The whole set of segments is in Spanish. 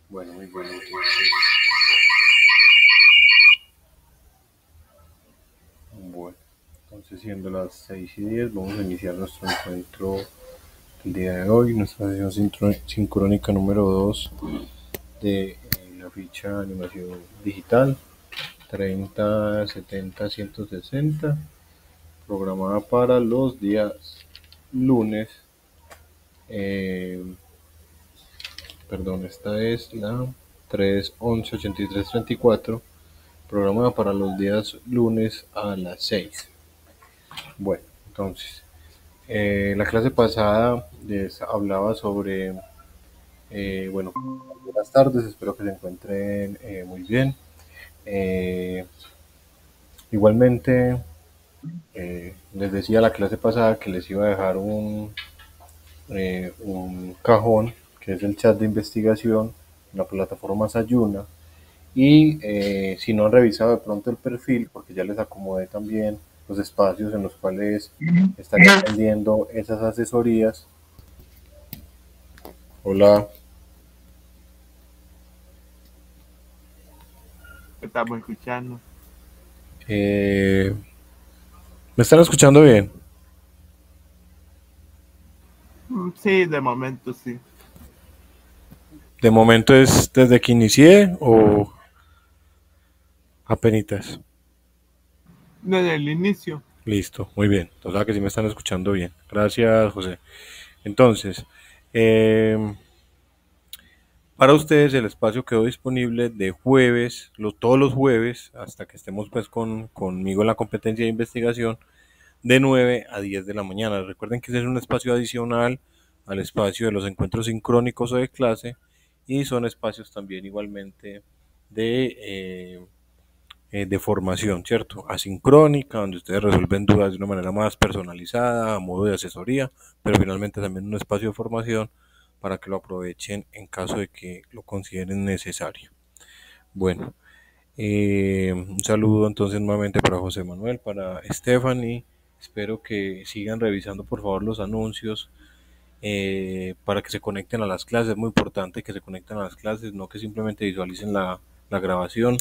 Bueno, muy bueno. Entonces siendo las 6:10, vamos a iniciar nuestro encuentro el día de hoy, nuestra sesión sincrónica número 2 de la ficha de animación digital 3070-160, programada para los días lunes. eh, Esta es la 3-11-83-34, programada para los días lunes a las 6. Bueno, entonces, la clase pasada les hablaba sobre, bueno, buenas tardes, espero que se encuentren muy bien. Eh, Igualmente, les decía la clase pasada que les iba a dejar un cajón, que es el chat de investigación, en la plataforma Sayuna. Y si no han revisado de pronto el perfil, porque ya les acomodé también los espacios en los cuales estaría atendiendo esas asesorías. Hola, Estamos escuchando. eh, ¿me están escuchando bien? Sí, de momento sí. De momento es desde que inicié o apenitas. Desde el inicio. Listo, muy bien. Entonces, que sí me están escuchando bien. Gracias, José. Entonces, eh, para ustedes el espacio quedó disponible de jueves, todos los jueves, hasta que estemos pues conmigo en la competencia de investigación, de 9 a 10 de la mañana. Recuerden que ese es un espacio adicional al espacio de los encuentros sincrónicos o de clase, y son espacios también igualmente de formación, ¿cierto? Asincrónica, donde ustedes resuelven dudas de una manera más personalizada, a modo de asesoría, pero finalmente también un espacio de formación para que lo aprovechen en caso de que lo consideren necesario. Bueno, un saludo entonces nuevamente para José Manuel, para Stephanie. Espero que sigan revisando por favor los anuncios para que se conecten a las clases. Es muy importante que se conecten a las clases, no que simplemente visualicen la grabación,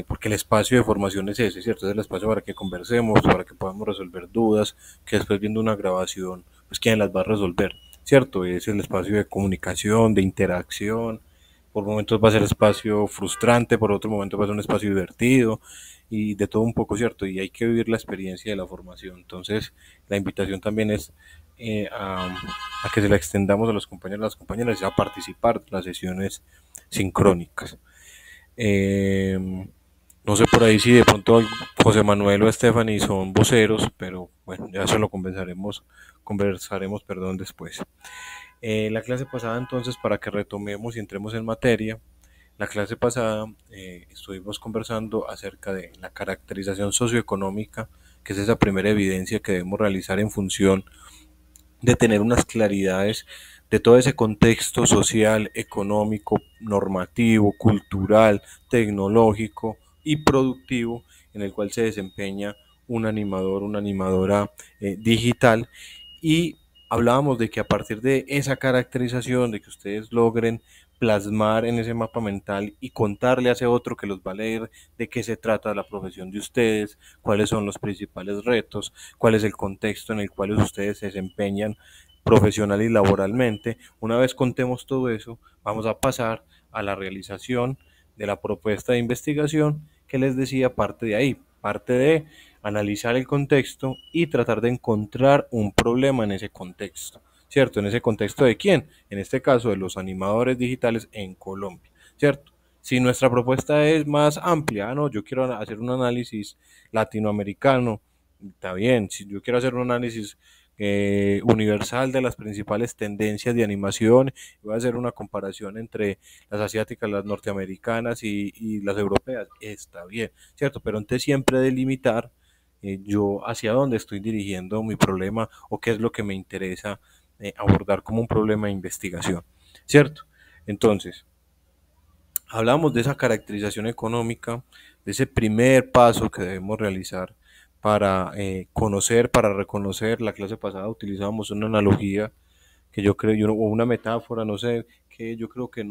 porque el espacio de formación es ese, ¿cierto? Es el espacio para que conversemos, para que podamos resolver dudas, que después viendo una grabación, pues quién las va a resolver, ¿cierto? Es el espacio de comunicación, de interacción. Por momentos va a ser espacio frustrante, por otro momento va a ser un espacio divertido y de todo un poco, ¿cierto? Y hay que vivir la experiencia de la formación. Entonces, la invitación también es a que se la extendamos a los compañeros y las compañeras y a participar de las sesiones sincrónicas. No sé por ahí si de pronto José Manuel o Stephanie son voceros, pero bueno, ya se lo conversaremos, perdón, después. La clase pasada entonces, para que retomemos y entremos en materia, la clase pasada estuvimos conversando acerca de la caracterización socioeconómica, que es esa primera evidencia que debemos realizar en función de tener unas claridades de todo ese contexto social, económico, normativo, cultural, tecnológico y productivo en el cual se desempeña un animador, una animadora digital. Y hablábamos de que a partir de esa caracterización, de que ustedes logren plasmar en ese mapa mental y contarle a ese otro que los va a leer de qué se trata la profesión de ustedes, cuáles son los principales retos, cuál es el contexto en el cual ustedes se desempeñan profesional y laboralmente. Una vez contemos todo eso, vamos a pasar a la realización de la propuesta de investigación que les decía, parte de ahí, parte de analizar el contexto y tratar de encontrar un problema en ese contexto, ¿cierto? ¿En ese contexto de quién? En este caso de los animadores digitales en Colombia, ¿cierto? Si nuestra propuesta es más amplia, no, yo quiero hacer un análisis latinoamericano, está bien. Si yo quiero hacer un análisis universal de las principales tendencias de animación, voy a hacer una comparación entre las asiáticas, las norteamericanas y las europeas, está bien, ¿cierto? Pero antes siempre delimitar yo hacia dónde estoy dirigiendo mi problema o qué es lo que me interesa abordar como un problema de investigación, ¿cierto? Entonces, hablamos de esa caracterización económica, de ese primer paso que debemos realizar para conocer, para reconocer. La clase pasada utilizábamos una analogía que yo creo, o una metáfora, no sé, que yo creo que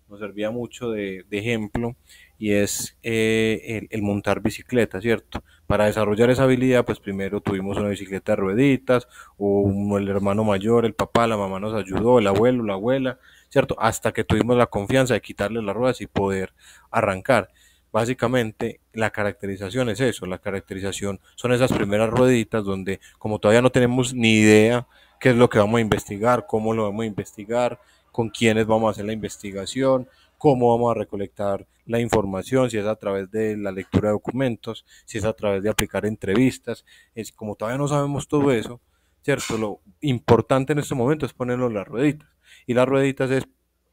nos servía mucho de ejemplo y es el montar bicicleta, ¿cierto? Para desarrollar esa habilidad, pues primero tuvimos una bicicleta de rueditas, o el hermano mayor, el papá, la mamá nos ayudó, el abuelo, la abuela, ¿cierto? Hasta que tuvimos la confianza de quitarle las ruedas y poder arrancar. Básicamente, la caracterización es eso, la caracterización son esas primeras rueditas donde como todavía no tenemos ni idea qué es lo que vamos a investigar, cómo lo vamos a investigar, con quiénes vamos a hacer la investigación, cómo vamos a recolectar la información, si es a través de la lectura de documentos, si es a través de aplicar entrevistas, es como todavía no sabemos todo eso, ¿cierto? Lo importante en este momento es ponernos las rueditas, y las rueditas es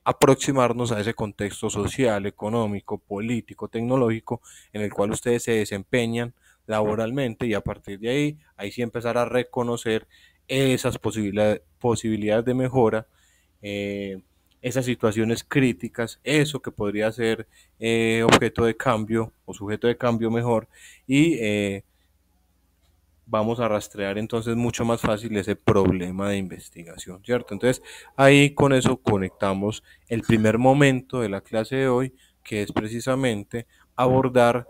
aproximarnos a ese contexto social, económico, político, tecnológico en el cual ustedes se desempeñan laboralmente y a partir de ahí, ahí sí empezar a reconocer esas posibilidades de mejora, eh, esas situaciones críticas, eso que podría ser objeto de cambio o sujeto de cambio mejor y vamos a rastrear entonces mucho más fácil ese problema de investigación, ¿cierto? Entonces ahí con eso conectamos el primer momento de la clase de hoy, que es precisamente abordar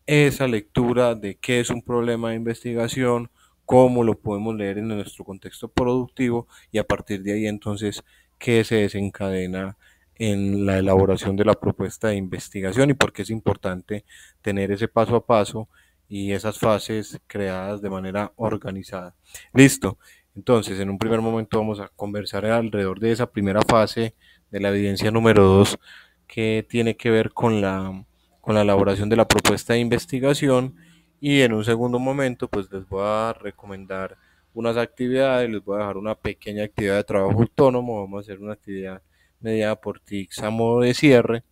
esa lectura de qué es un problema de investigación, cómo lo podemos leer en nuestro contexto productivo y a partir de ahí entonces qué se desencadena en la elaboración de la propuesta de investigación y por qué es importante tener ese paso a paso y esas fases creadas de manera organizada. Listo. Entonces, en un primer momento vamos a conversar alrededor de esa primera fase de la evidencia número 2 que tiene que ver con la elaboración de la propuesta de investigación y en un segundo momento pues les voy a recomendar unas actividades, les voy a dejar una pequeña actividad de trabajo autónomo, vamos a hacer una actividad mediada por TICS a modo de cierre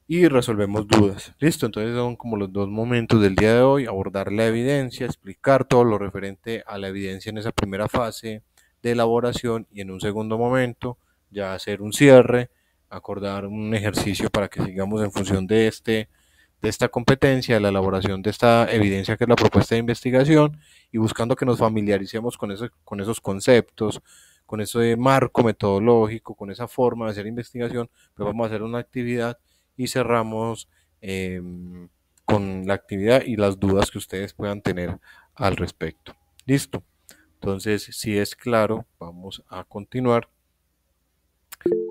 y resolvemos dudas. Listo, entonces son como los dos momentos del día de hoy, abordar la evidencia, explicar todo lo referente a la evidencia en esa primera fase de elaboración y en un segundo momento ya hacer un cierre, acordar un ejercicio para que sigamos en función de esta competencia, de la elaboración de esta evidencia que es la propuesta de investigación y buscando que nos familiaricemos con esos conceptos, con ese marco metodológico, con esa forma de hacer investigación, pues vamos a hacer una actividad y cerramos eh, con la actividad y las dudas que ustedes puedan tener al respecto. Listo. Entonces, si es claro, vamos a continuar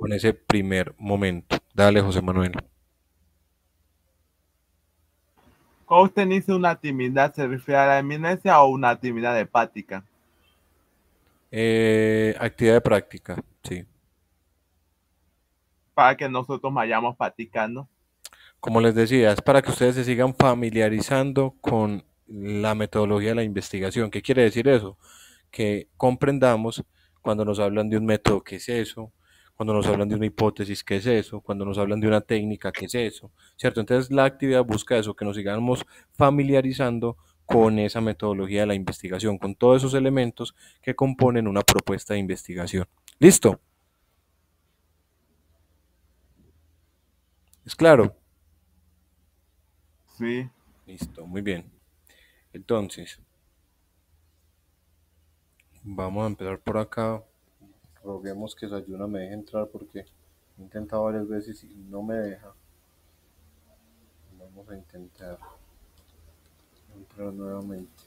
con ese primer momento. Dale, José Manuel. ¿Cómo usted dice una actividad se refiere a la eminencia o una actividad hepática? Actividad de práctica, sí. Para que nosotros vayamos practicando. Como les decía, es para que ustedes se sigan familiarizando con la metodología de la investigación. ¿Qué quiere decir eso? Que comprendamos cuando nos hablan de un método, qué es eso, cuando nos hablan de una hipótesis, qué es eso, cuando nos hablan de una técnica, qué es eso, ¿cierto? Entonces la actividad busca eso, que nos sigamos familiarizando con esa metodología de la investigación, con todos esos elementos que componen una propuesta de investigación. ¿Listo? ¿Es claro? Sí. Listo, muy bien. Entonces, vamos a empezar por acá. Roguemos que Sayuna me deje entrar porque he intentado varias veces y no me deja. Vamos a intentar entrar nuevamente.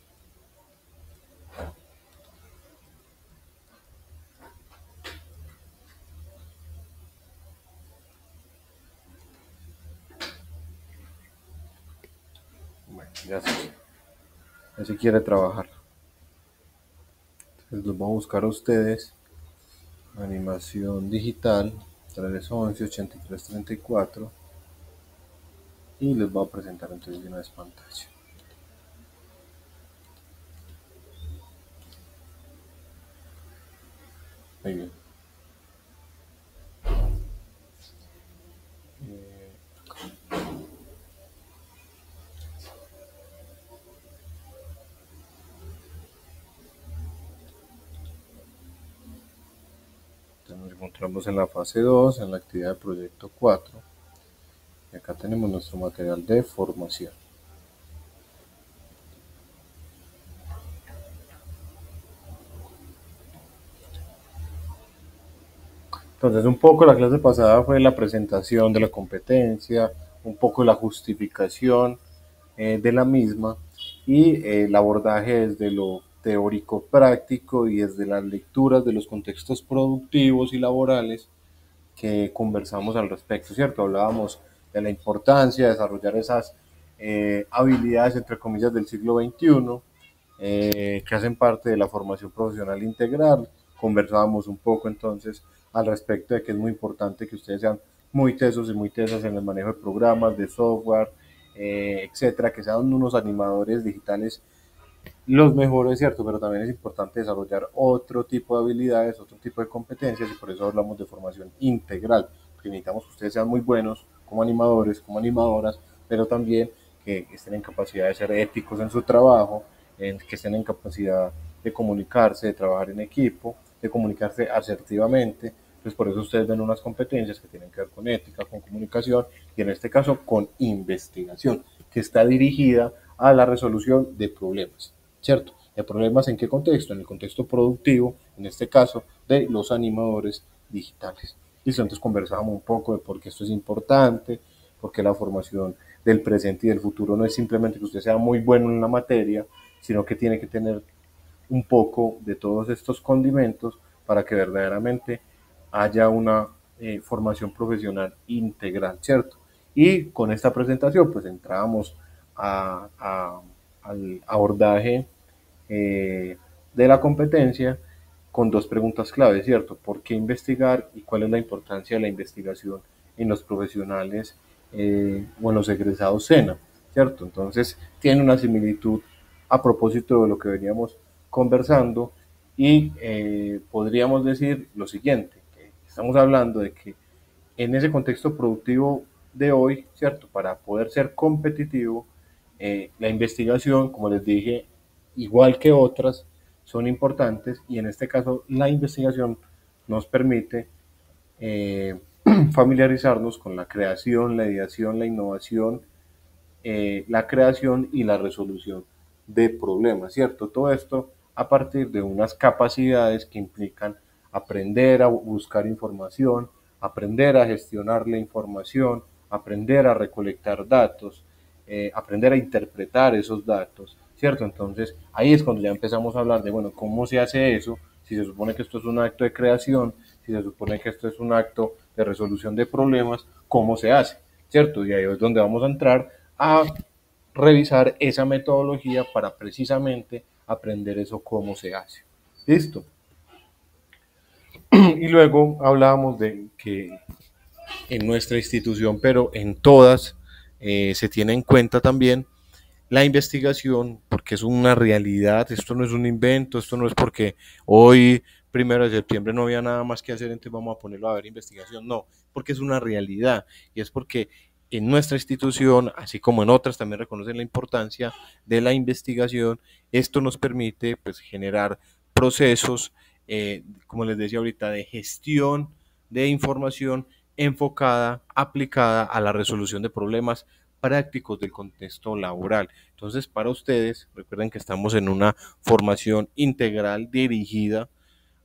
Bueno, ya se quiere trabajar. Entonces los voy a buscar a ustedes. Animación digital 311 83 34 y les voy a presentar entonces de una vez pantalla. Muy bien. Entonces nos encontramos en la fase 2 en la actividad de proyecto 4 y acá tenemos nuestro material de formación. Entonces, un poco la clase pasada fue la presentación de la competencia, un poco la justificación de la misma y el abordaje desde lo teórico práctico y desde las lecturas de los contextos productivos y laborales que conversamos al respecto, ¿cierto? Hablábamos de la importancia de desarrollar esas habilidades, entre comillas, del siglo XXI, que hacen parte de la formación profesional integral. Conversábamos un poco entonces al respecto de que es muy importante que ustedes sean muy tesos y muy tesas en el manejo de programas, de software, etcétera, que sean unos animadores digitales los mejores, ¿cierto? Pero también es importante desarrollar otro tipo de habilidades, otro tipo de competencias y por eso hablamos de formación integral, porque necesitamos que ustedes sean muy buenos como animadores, como animadoras, pero también que estén en capacidad de ser éticos en su trabajo, que estén en capacidad de comunicarse, de trabajar en equipo, de comunicarse asertivamente. Entonces, por eso ustedes ven unas competencias que tienen que ver con ética, con comunicación y en este caso con investigación, que está dirigida a la resolución de problemas. ¿Cierto? ¿De problemas en qué contexto? En el contexto productivo, en este caso, de los animadores digitales. Listo, entonces conversábamos un poco de por qué esto es importante, por qué la formación del presente y del futuro no es simplemente que usted sea muy bueno en la materia, sino que tiene que tener un poco de todos estos condimentos para que verdaderamente haya una formación profesional integral, ¿cierto? Y con esta presentación pues entrábamos al abordaje de la competencia con dos preguntas clave, ¿cierto? ¿Por qué investigar y cuál es la importancia de la investigación en los profesionales o en los egresados SENA, ¿cierto? Entonces, tiene una similitud a propósito de lo que veníamos conversando y podríamos decir lo siguiente, que estamos hablando de que en ese contexto productivo de hoy, ¿cierto? Para poder ser competitivo, la investigación, como les dije, igual que otras, son importantes y en este caso la investigación nos permite eh, familiarizarnos con la creación, la ideación, la innovación, la creación y la resolución de problemas, ¿cierto? Todo esto a partir de unas capacidades que implican aprender a buscar información, aprender a gestionar la información, aprender a recolectar datos, aprender a interpretar esos datos, ¿cierto? Entonces ahí es cuando ya empezamos a hablar de, bueno, ¿cómo se hace eso? Si se supone que esto es un acto de creación, si se supone que esto es un acto de resolución de problemas, ¿cómo se hace? ¿Cierto? Y ahí es donde vamos a entrar a revisar esa metodología para precisamente aprender eso cómo se hace. ¿Listo? Y luego hablábamos de que en nuestra institución, pero en todas, se tiene en cuenta también la investigación, porque es una realidad, esto no es un invento, esto no es porque hoy, 1 de septiembre, no había nada más que hacer, entonces vamos a ponerlo a ver investigación, no, porque es una realidad y es porque en nuestra institución, así como en otras, también reconocen la importancia de la investigación. Esto nos permite pues, generar procesos, como les decía ahorita, de gestión de información enfocada, aplicada a la resolución de problemas prácticos del contexto laboral. Entonces, para ustedes, recuerden que estamos en una formación integral dirigida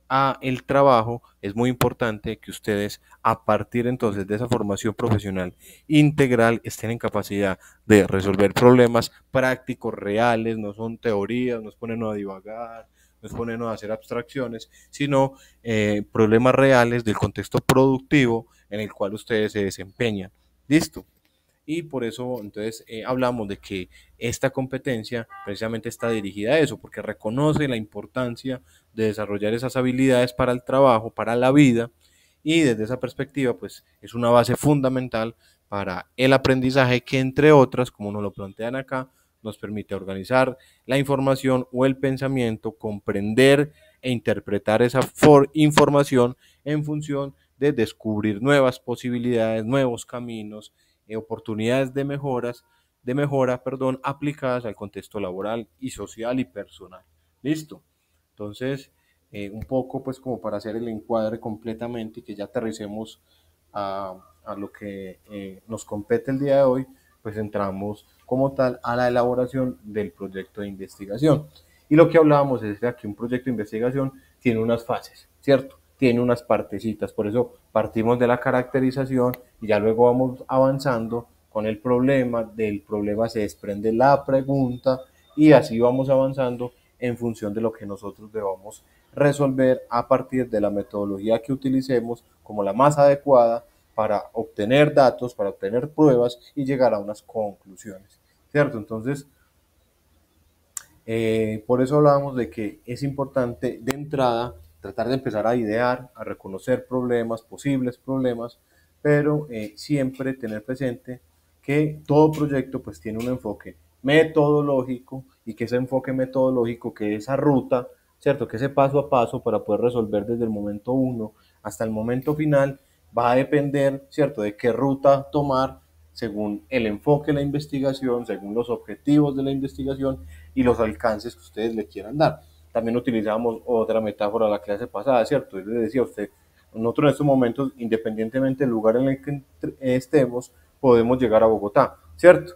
a el trabajo. Es muy importante que ustedes, a partir entonces de esa formación profesional integral, estén en capacidad de resolver problemas prácticos, reales, no son teorías, no es ponernos a divagar, no es ponernos a hacer abstracciones, sino problemas reales del contexto productivo en el cual ustedes se desempeñan. ¿Listo? Y por eso entonces hablamos de que esta competencia precisamente está dirigida a eso, porque reconoce la importancia de desarrollar esas habilidades para el trabajo, para la vida, y desde esa perspectiva pues es una base fundamental para el aprendizaje que entre otras, como nos lo plantean acá, nos permite organizar la información o el pensamiento, comprender e interpretar esa información en función de descubrir nuevas posibilidades, nuevos caminos, oportunidades de mejora, perdón, aplicadas al contexto laboral y social y personal. ¿Listo? Entonces, un poco pues como para hacer el encuadre completamente y que ya aterricemos a lo que nos compete el día de hoy, pues entramos como tal a la elaboración del proyecto de investigación. Y lo que hablábamos es que un proyecto de investigación tiene unas fases, ¿cierto? tiene unas partecitas, por eso partimos de la caracterización y ya luego vamos avanzando con el problema, del problema se desprende la pregunta y así vamos avanzando en función de lo que nosotros debamos resolver a partir de la metodología que utilicemos como la más adecuada para obtener datos, para obtener pruebas y llegar a unas conclusiones, ¿cierto? Entonces, por eso hablábamos de que es importante de entrada tratar de empezar a idear, a reconocer problemas, posibles problemas, pero siempre tener presente que todo proyecto pues tiene un enfoque metodológico y que ese enfoque metodológico, que esa ruta, ¿cierto? Que ese paso a paso para poder resolver desde el momento uno hasta el momento final va a depender, ¿cierto? De qué ruta tomar según el enfoque de la investigación, según los objetivos de la investigación y los alcances que ustedes le quieran dar. También utilizamos otra metáfora la clase pasada, ¿cierto? Yo le decía a usted, nosotros en estos momentos, independientemente del lugar en el que estemos, podemos llegar a Bogotá, ¿cierto?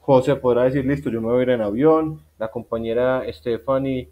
José podrá decir, listo, yo me voy a ir en avión, la compañera Stephanie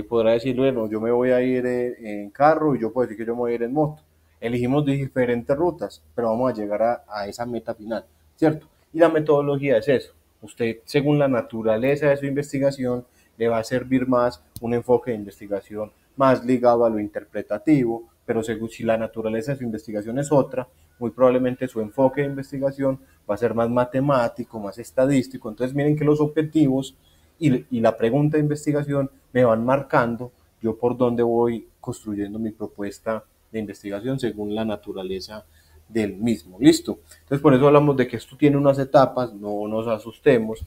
podrá decir, bueno, yo me voy a ir en carro y yo puedo decir que yo me voy a ir en moto. Elegimos diferentes rutas, pero vamos a llegar a esa meta final, ¿cierto? Y la metodología es eso. Usted, según la naturaleza de su investigación, le va a servir más un enfoque de investigación más ligado a lo interpretativo, pero según si la naturaleza de su investigación es otra, muy probablemente su enfoque de investigación va a ser más matemático, más estadístico. Entonces miren que los objetivos y la pregunta de investigación me van marcando yo por dónde voy construyendo mi propuesta de investigación según la naturaleza del mismo. ¿Listo? Entonces por eso hablamos de que esto tiene unas etapas, no nos asustemos.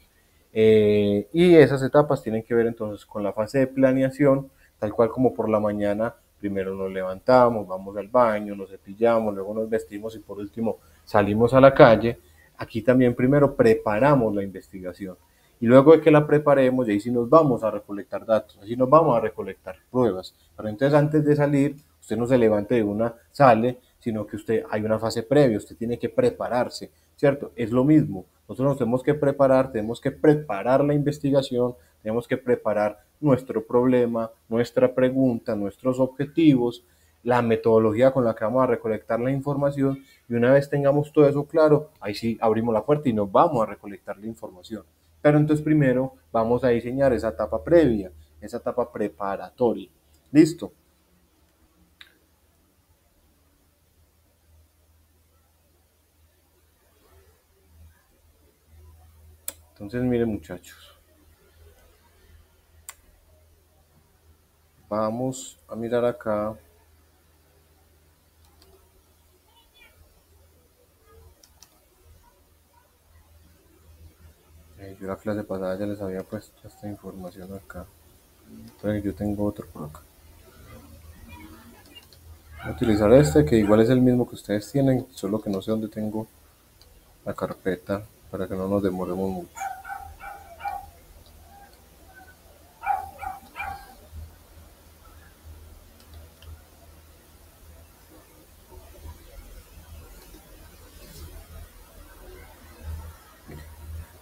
Y esas etapas tienen que ver entonces con la fase de planeación, tal cual como por la mañana primero nos levantamos, vamos al baño, nos cepillamos, luego nos vestimos y por último salimos a la calle. Aquí también primero preparamos la investigación y luego de que la preparemos, y ahí sí nos vamos a recolectar datos, así nos vamos a recolectar pruebas. Pero entonces antes de salir, usted no se levante de una, sale, sino que usted hay una fase previa, usted tiene que prepararse, ¿cierto? Es lo mismo, nosotros nos tenemos que preparar la investigación, tenemos que preparar nuestro problema, nuestra pregunta, nuestros objetivos, la metodología con la que vamos a recolectar la información y una vez tengamos todo eso claro, ahí sí abrimos la puerta y nos vamos a recolectar la información. Pero entonces primero vamos a diseñar esa etapa previa, esa etapa preparatoria. ¿Listo? Entonces miren muchachos, vamos a mirar acá. Yo la clase pasada ya les había puesto esta información acá. Entonces yo tengo otro por acá. Voy a utilizar este que igual es el mismo que ustedes tienen, solo que no sé dónde tengo la carpeta para que no nos demoremos mucho.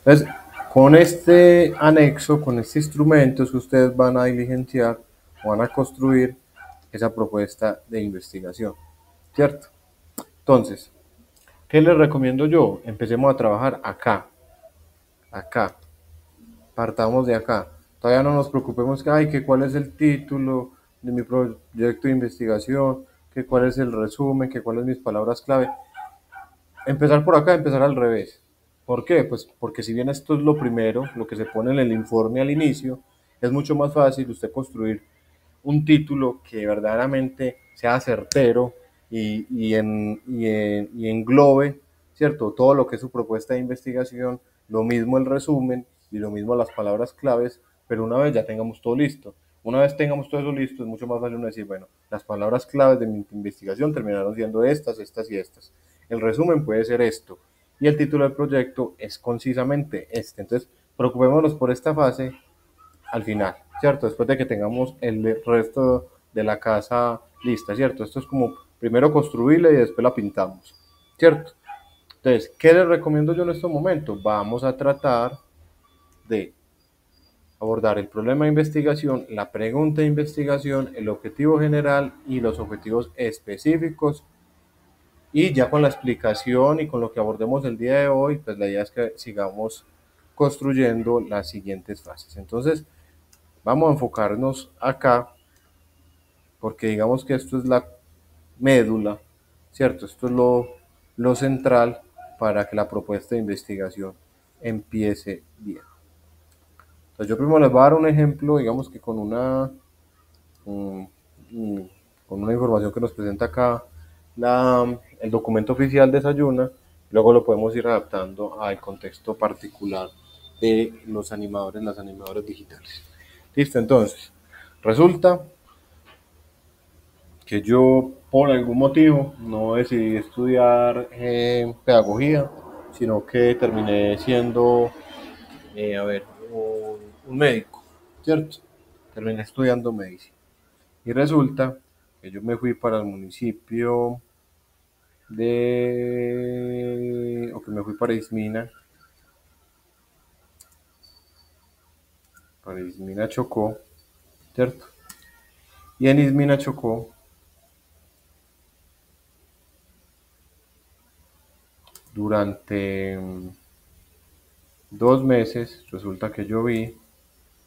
Entonces, con este anexo, con este instrumento es que ustedes van a diligenciar o van a construir esa propuesta de investigación, ¿cierto? Entonces, ¿qué les recomiendo yo? Empecemos a trabajar acá, acá, partamos de acá. Todavía no nos preocupemos que, ay, que cuál es el título de mi proyecto de investigación, que cuál es el resumen, que cuáles mis palabras clave. Empezar por acá, empezar al revés. ¿Por qué? Pues porque si bien esto es lo primero, lo que se pone en el informe al inicio, es mucho más fácil usted construir un título que verdaderamente sea certero y englobe, ¿cierto? Todo lo que es su propuesta de investigación, lo mismo el resumen y lo mismo las palabras claves, pero una vez ya tengamos todo listo. Una vez tengamos todo eso listo, es mucho más fácil uno decir, bueno, las palabras claves de mi investigación terminaron siendo estas, estas y estas. El resumen puede ser esto. Y el título del proyecto es concisamente este. Entonces, preocupémonos por esta fase al final, ¿cierto? Después de que tengamos el resto de la casa lista, ¿cierto? Esto es como primero construirla y después la pintamos, ¿cierto? Entonces, ¿qué les recomiendo yo en este momento? Vamos a tratar de abordar el problema de investigación, la pregunta de investigación, el objetivo general y los objetivos específicos. Y ya con la explicación y con lo que abordemos el día de hoy, pues la idea es que sigamos construyendo las siguientes fases. Entonces, vamos a enfocarnos acá, porque digamos que esto es la médula, ¿cierto? Esto es lo central para que la propuesta de investigación empiece bien. Entonces, yo primero les voy a dar un ejemplo, digamos que mm, mm, con una información que nos presenta acá el documento oficial de Sayuna, luego lo podemos ir adaptando al contexto particular de los animadores, las animadoras digitales. Listo, entonces, resulta que yo por algún motivo no decidí estudiar pedagogía, sino que terminé siendo, a ver, un médico, ¿cierto? Terminé estudiando medicina. Y resulta que yo me fui para el municipio o que me fui para Ismina Chocó, ¿cierto? Y en Ismina Chocó, durante 2 meses, resulta que yo vi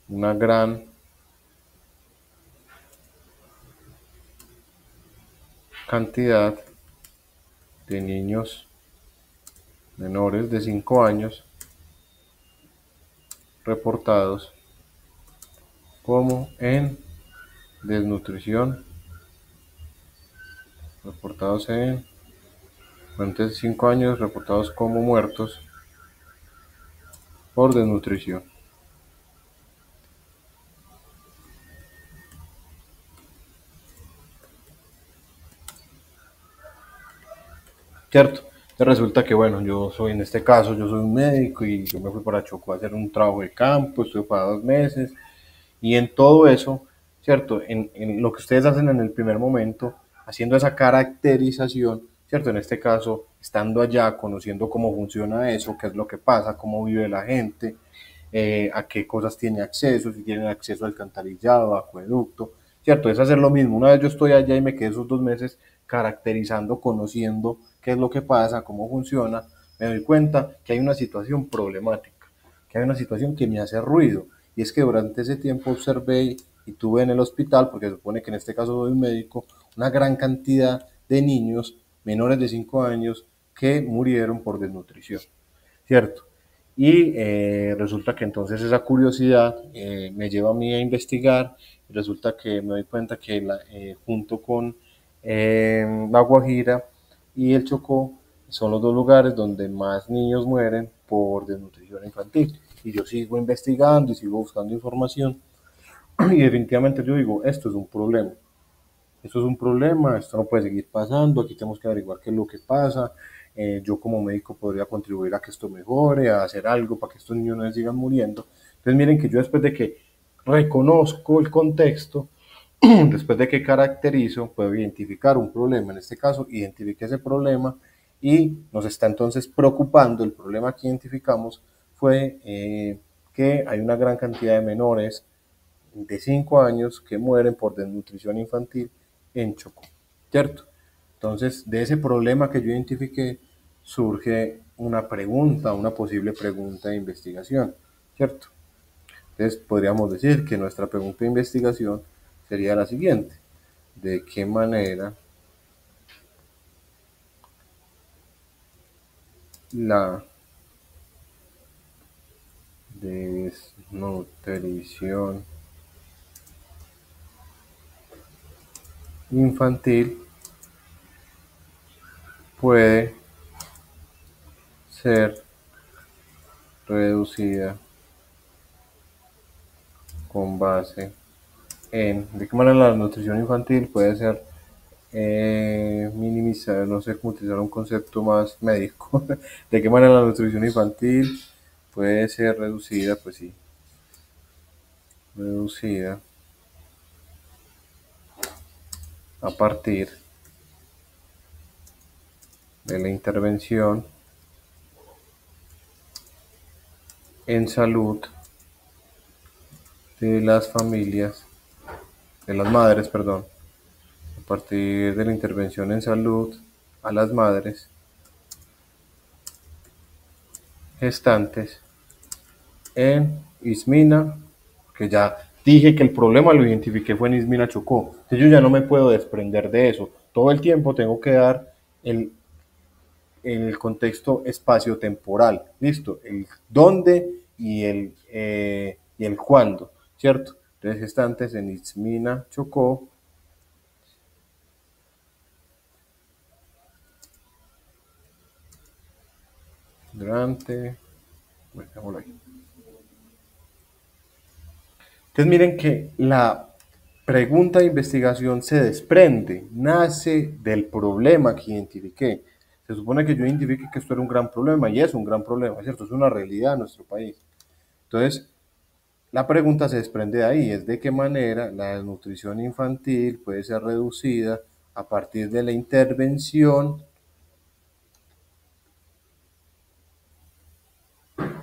una gran cantidad de niños menores de 5 años reportados como en desnutrición, reportados en antes de 5 años, reportados como muertos por desnutrición. ¿Cierto? Entonces resulta que, bueno, en este caso, yo soy un médico y yo me fui para Chocó a hacer un trabajo de campo, estuve para 2 meses, y en todo eso, ¿cierto? En lo que ustedes hacen en el primer momento, haciendo esa caracterización, ¿cierto? En este caso, estando allá, conociendo cómo funciona eso, qué es lo que pasa, cómo vive la gente, a qué cosas tiene acceso, si tienen acceso al alcantarillado, acueducto, ¿cierto? Es hacer lo mismo. Una vez yo estoy allá y me quedé esos 2 meses caracterizando, conociendo qué es lo que pasa, cómo funciona, me doy cuenta que hay una situación problemática, que hay una situación que me hace ruido, y es que durante ese tiempo observé y tuve en el hospital, porque se supone que en este caso soy un médico, una gran cantidad de niños menores de 5 años que murieron por desnutrición, ¿cierto? Y resulta que entonces esa curiosidad me lleva a mí a investigar, y resulta que me doy cuenta que junto con La Guajira y el Chocó son los 2 lugares donde más niños mueren por desnutrición infantil. Y yo sigo investigando y sigo buscando información y definitivamente yo digo, esto es un problema, esto no puede seguir pasando, aquí tenemos que averiguar qué es lo que pasa, yo como médico podría contribuir a que esto mejore, a hacer algo para que estos niños no se sigan muriendo. Entonces miren que yo después de que reconozco el contexto, después de que caracterizo, puedo identificar un problema, en este caso identifique ese problema y nos está entonces preocupando, el problema que identificamos fue que hay una gran cantidad de menores de 5 años que mueren por desnutrición infantil en Chocó, ¿cierto? Entonces, de ese problema que yo identifiqué, surge una pregunta, una posible pregunta de investigación, ¿cierto? Entonces, podríamos decir que nuestra pregunta de investigación sería la siguiente: ¿de qué manera la desnutrición infantil puede ser reducida con base de qué manera la nutrición infantil puede ser minimizar, no sé cómo utilizar un concepto más médico, de qué manera la nutrición infantil puede ser reducida, pues sí, reducida a partir de la intervención en salud de las familias, de las madres, perdón, a partir de la intervención en salud a las madres gestantes en Ismina, que ya dije que el problema lo identifiqué fue en Ismina Chocó. Entonces yo ya no me puedo desprender de eso. Todo el tiempo tengo que dar el contexto espacio-temporal, ¿listo? El dónde y el cuándo, ¿cierto? Entonces gestantes en Ismina Chocó durante... Bueno, ahí. Entonces miren que la pregunta de investigación se desprende, nace del problema que identifiqué. Se supone que yo identifique que esto era un gran problema y es un gran problema, ¿cierto? Es una realidad en nuestro país. Entonces, la pregunta se desprende de ahí, es de qué manera la desnutrición infantil puede ser reducida a partir de la intervención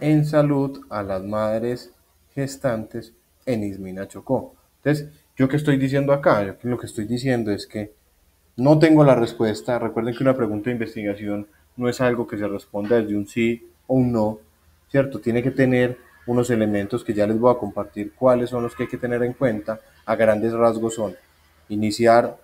en salud a las madres gestantes en Ismina Chocó. Entonces, ¿yo qué estoy diciendo acá? Yo lo que estoy diciendo es que no tengo la respuesta. Recuerden que una pregunta de investigación no es algo que se responda desde un sí o un no, ¿cierto? Tiene que tener unos elementos que ya les voy a compartir cuáles son los que hay que tener en cuenta. A grandes rasgos son iniciar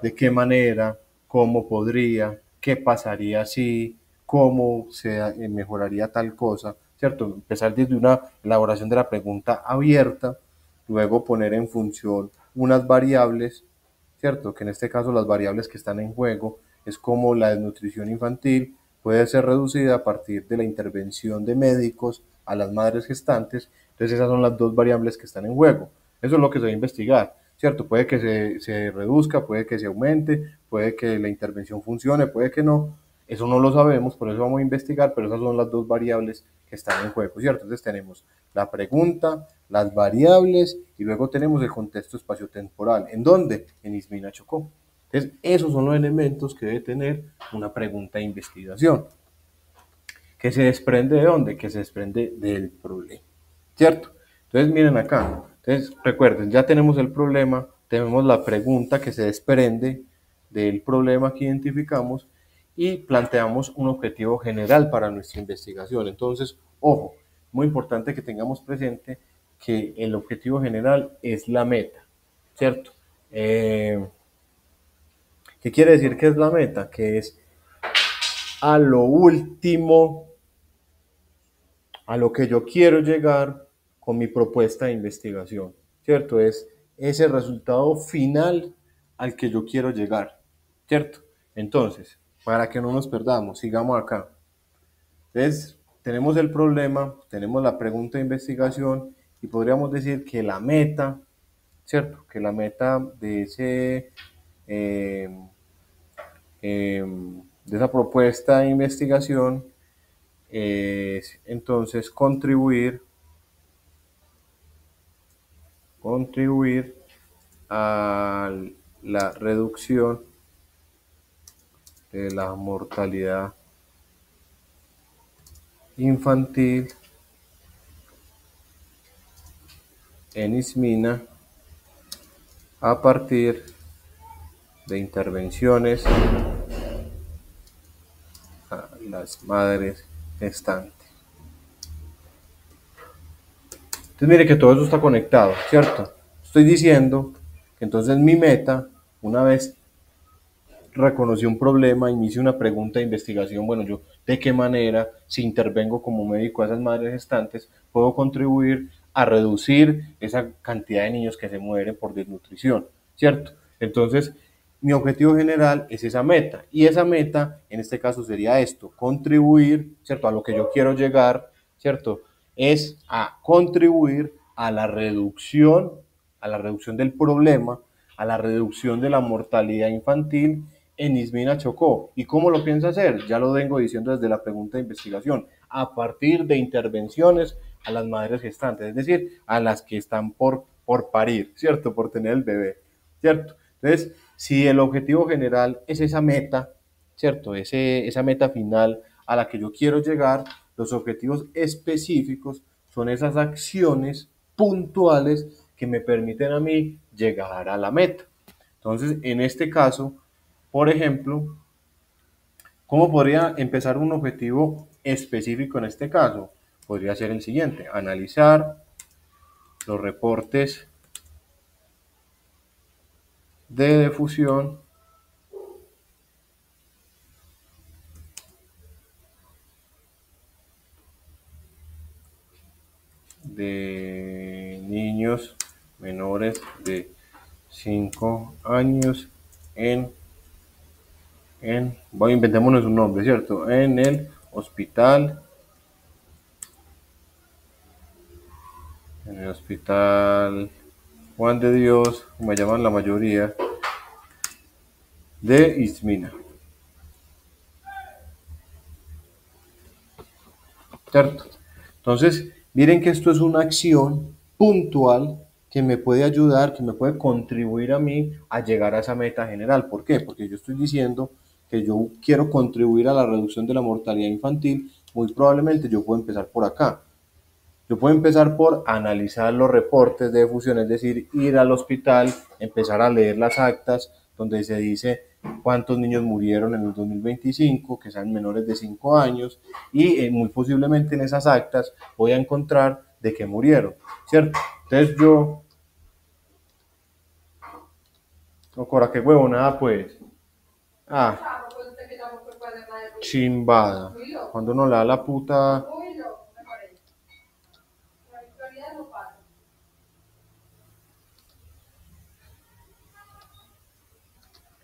de qué manera, cómo podría, qué pasaría si, cómo se mejoraría tal cosa, ¿cierto? Empezar desde una elaboración de la pregunta abierta, luego poner en función unas variables, ¿cierto? Que en este caso las variables que están en juego es como la desnutrición infantil puede ser reducida a partir de la intervención de médicos a las madres gestantes. Entonces esas son las dos variables que están en juego. Eso es lo que se va a investigar, ¿cierto? Puede que se reduzca, puede que se aumente, puede que la intervención funcione, puede que no. Eso no lo sabemos, por eso vamos a investigar, pero esas son las dos variables que están en juego, ¿cierto? Entonces tenemos la pregunta, las variables y luego tenemos el contexto espaciotemporal. ¿En dónde? En Ismina Chocó. Entonces, esos son los elementos que debe tener una pregunta de investigación. ¿Que se desprende de dónde? Que se desprende del problema, ¿cierto? Entonces, miren acá. Entonces, recuerden, ya tenemos el problema, tenemos la pregunta que se desprende del problema que identificamos y planteamos un objetivo general para nuestra investigación. Entonces, ojo, muy importante que tengamos presente que el objetivo general es la meta, ¿cierto? ¿Qué quiere decir que es la meta? Que es a lo último, a lo que yo quiero llegar con mi propuesta de investigación, ¿cierto? Es ese resultado final al que yo quiero llegar, ¿cierto? Entonces, para que no nos perdamos, sigamos acá. Entonces, tenemos el problema, tenemos la pregunta de investigación y podríamos decir que la meta, ¿cierto? Que la meta de eh, de esa propuesta de investigación es entonces contribuir a la reducción de la mortalidad infantil en Ismina a partir de intervenciones a las madres gestantes. Entonces mire que todo eso está conectado, ¿cierto? Estoy diciendo que entonces mi meta, una vez reconocí un problema, inicio una pregunta de investigación, bueno, yo de qué manera, si intervengo como médico a esas madres gestantes, puedo contribuir a reducir esa cantidad de niños que se mueren por desnutrición, ¿cierto? Entonces, mi objetivo general es esa meta, y esa meta, en este caso, sería esto, contribuir, ¿cierto? A lo que yo quiero llegar, ¿cierto? Es a contribuir a la reducción del problema, a la reducción de la mortalidad infantil en Ismina Chocó. ¿Y cómo lo piensa hacer? Ya lo vengo diciendo desde la pregunta de investigación, a partir de intervenciones a las madres gestantes, es decir, a las que están por parir, ¿cierto? Por tener el bebé, ¿cierto? Entonces, si el objetivo general es esa meta, ¿cierto? Esa meta final a la que yo quiero llegar, los objetivos específicos son esas acciones, puntuales que me permiten a mí llegar a la meta. Entonces, en este caso, por ejemplo, ¿cómo podría empezar un objetivo específico en este caso? Podría ser el siguiente: analizar los reportes de difusión de niños menores de 5 años bueno, inventémonos un nombre, ¿cierto? En el hospital, Juan de Dios, como llaman la mayoría, de Ismina, ¿cierto? Entonces, miren que esto es una acción puntual que me puede ayudar, que me puede contribuir a mí a llegar a esa meta general. ¿Por qué? Porque yo estoy diciendo que yo quiero contribuir a la reducción de la mortalidad infantil. Muy probablemente yo puedo empezar por acá. Yo puedo empezar por analizar los reportes de difusión, es decir, ir al hospital, empezar a leer las actas donde se dice cuántos niños murieron en el 2025, que sean menores de 5 años, y muy posiblemente en esas actas voy a encontrar de qué murieron, ¿cierto? Entonces yo, no, Cora, qué huevo, nada pues. Ah, chimbada. Cuando no le da la puta.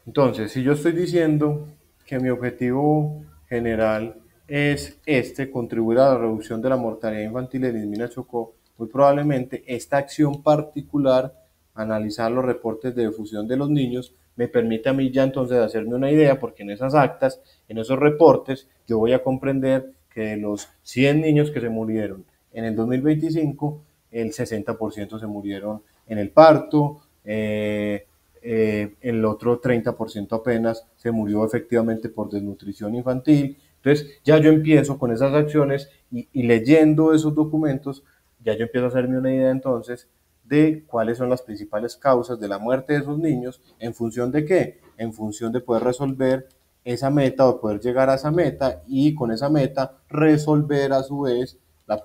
Entonces, si yo estoy diciendo que mi objetivo general es contribuir a la reducción de la mortalidad infantil en Ismina Chocó, muy probablemente esta acción particular, analizar los reportes de difusión de los niños, me permite a mí ya entonces hacerme una idea, porque en esas actas, en esos reportes, yo voy a comprender que de los 100 niños que se murieron en el 2025, el 60% se murieron en el parto, el otro 30% apenas se murió efectivamente por desnutrición infantil. Entonces ya yo empiezo con esas acciones y leyendo esos documentos, ya yo empiezo a hacerme una idea entonces de cuáles son las principales causas de la muerte de esos niños, en función de qué, en función de poder resolver esa meta o poder llegar a esa meta y con esa meta resolver a su vez la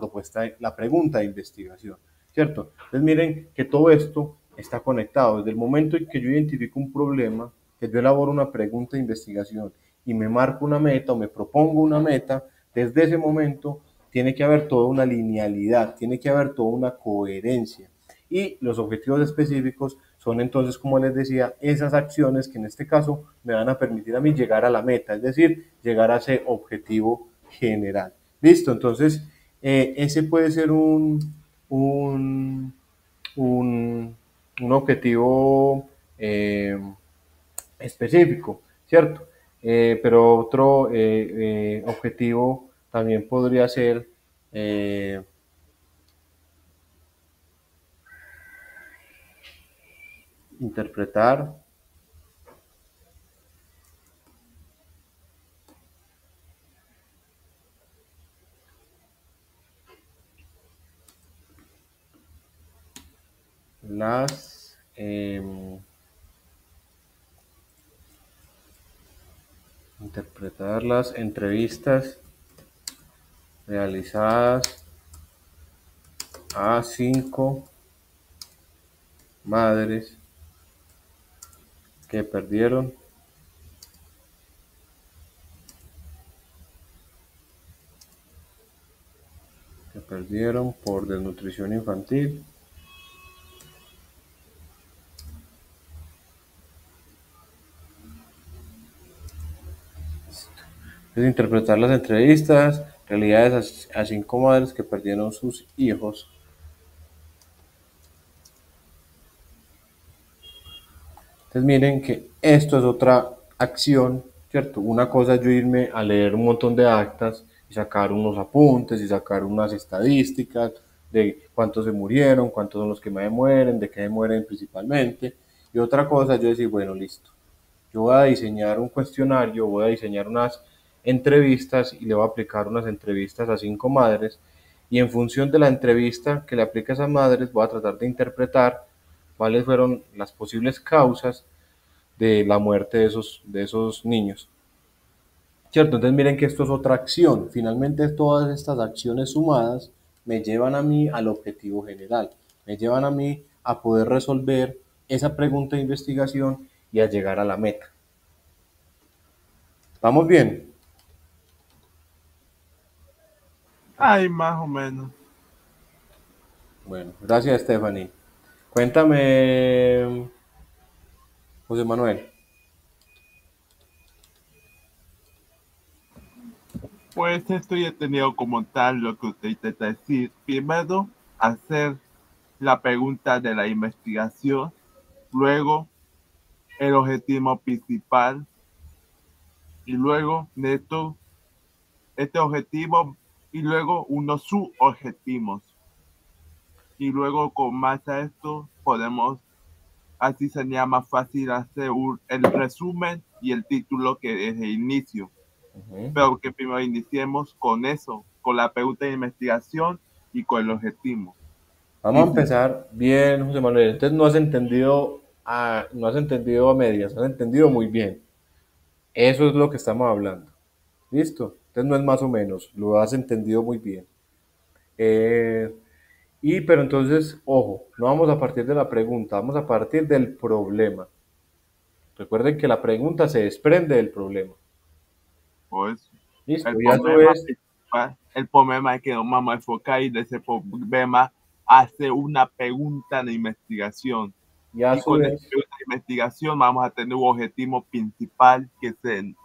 pregunta de investigación, ¿cierto? Entonces miren que todo esto está conectado. Desde el momento en que yo identifico un problema, que yo elaboro una pregunta de investigación y me marco una meta o me propongo una meta, desde ese momento tiene que haber toda una linealidad, tiene que haber toda una coherencia. Y los objetivos específicos son entonces, como les decía, esas acciones que en este caso me van a permitir a mí llegar a la meta, es decir, llegar a ese objetivo general. Listo, entonces ese puede ser un, un, un objetivo específico, ¿cierto? Pero otro objetivo también podría ser interpretar las entrevistas realizadas a 5 madres que perdieron por desnutrición infantil. Es interpretar las entrevistas, realidades a 5 madres que perdieron sus hijos. Entonces miren que esto es otra acción, ¿cierto? Una cosa es yo irme a leer un montón de actas y sacar unos apuntes y sacar unas estadísticas de cuántos se murieron, cuántos son los que más mueren, de qué mueren principalmente. Y otra cosa es yo decir, bueno, listo, yo voy a diseñar un cuestionario, voy a diseñar unas entrevistas y le voy a aplicar unas entrevistas a 5 madres y en función de la entrevista que le aplique a esas madres voy a tratar de interpretar cuáles fueron las posibles causas de la muerte de esos niños. ¿Cierto? Entonces miren que esto es otra acción. Finalmente todas estas acciones sumadas me llevan a mí al objetivo general, me llevan a mí a poder resolver esa pregunta de investigación y a llegar a la meta. ¿Vamos bien? Ay, más o menos. Bueno, gracias Stephanie. Cuéntame, José Manuel. Pues esto ya he tenido como tal lo que usted intenta decir. Primero, hacer la pregunta de la investigación, luego el objetivo principal y luego de esto, este objetivo y luego unos subobjetivos. Y luego con más a esto podemos, así sería más fácil hacer el resumen y el título que es el inicio. Uh-huh. Pero que primero iniciemos con eso, con la pregunta de investigación y con el objetivo. Vamos Y a si empezar bien, José Manuel. Entonces no has entendido a medias, has entendido muy bien. Eso es lo que estamos hablando. ¿Listo? Entonces no es más o menos, lo has entendido muy bien. Eh, pero entonces, ojo, no vamos a partir de la pregunta, vamos a partir del problema. Recuerden que la pregunta se desprende del problema. pues ¿Listo? Y a su vez, el problema es que nos vamos a enfocar y de ese problema hacer una pregunta de investigación. y a Y su con esta vez, pregunta de investigación vamos a tener un objetivo principal que es el,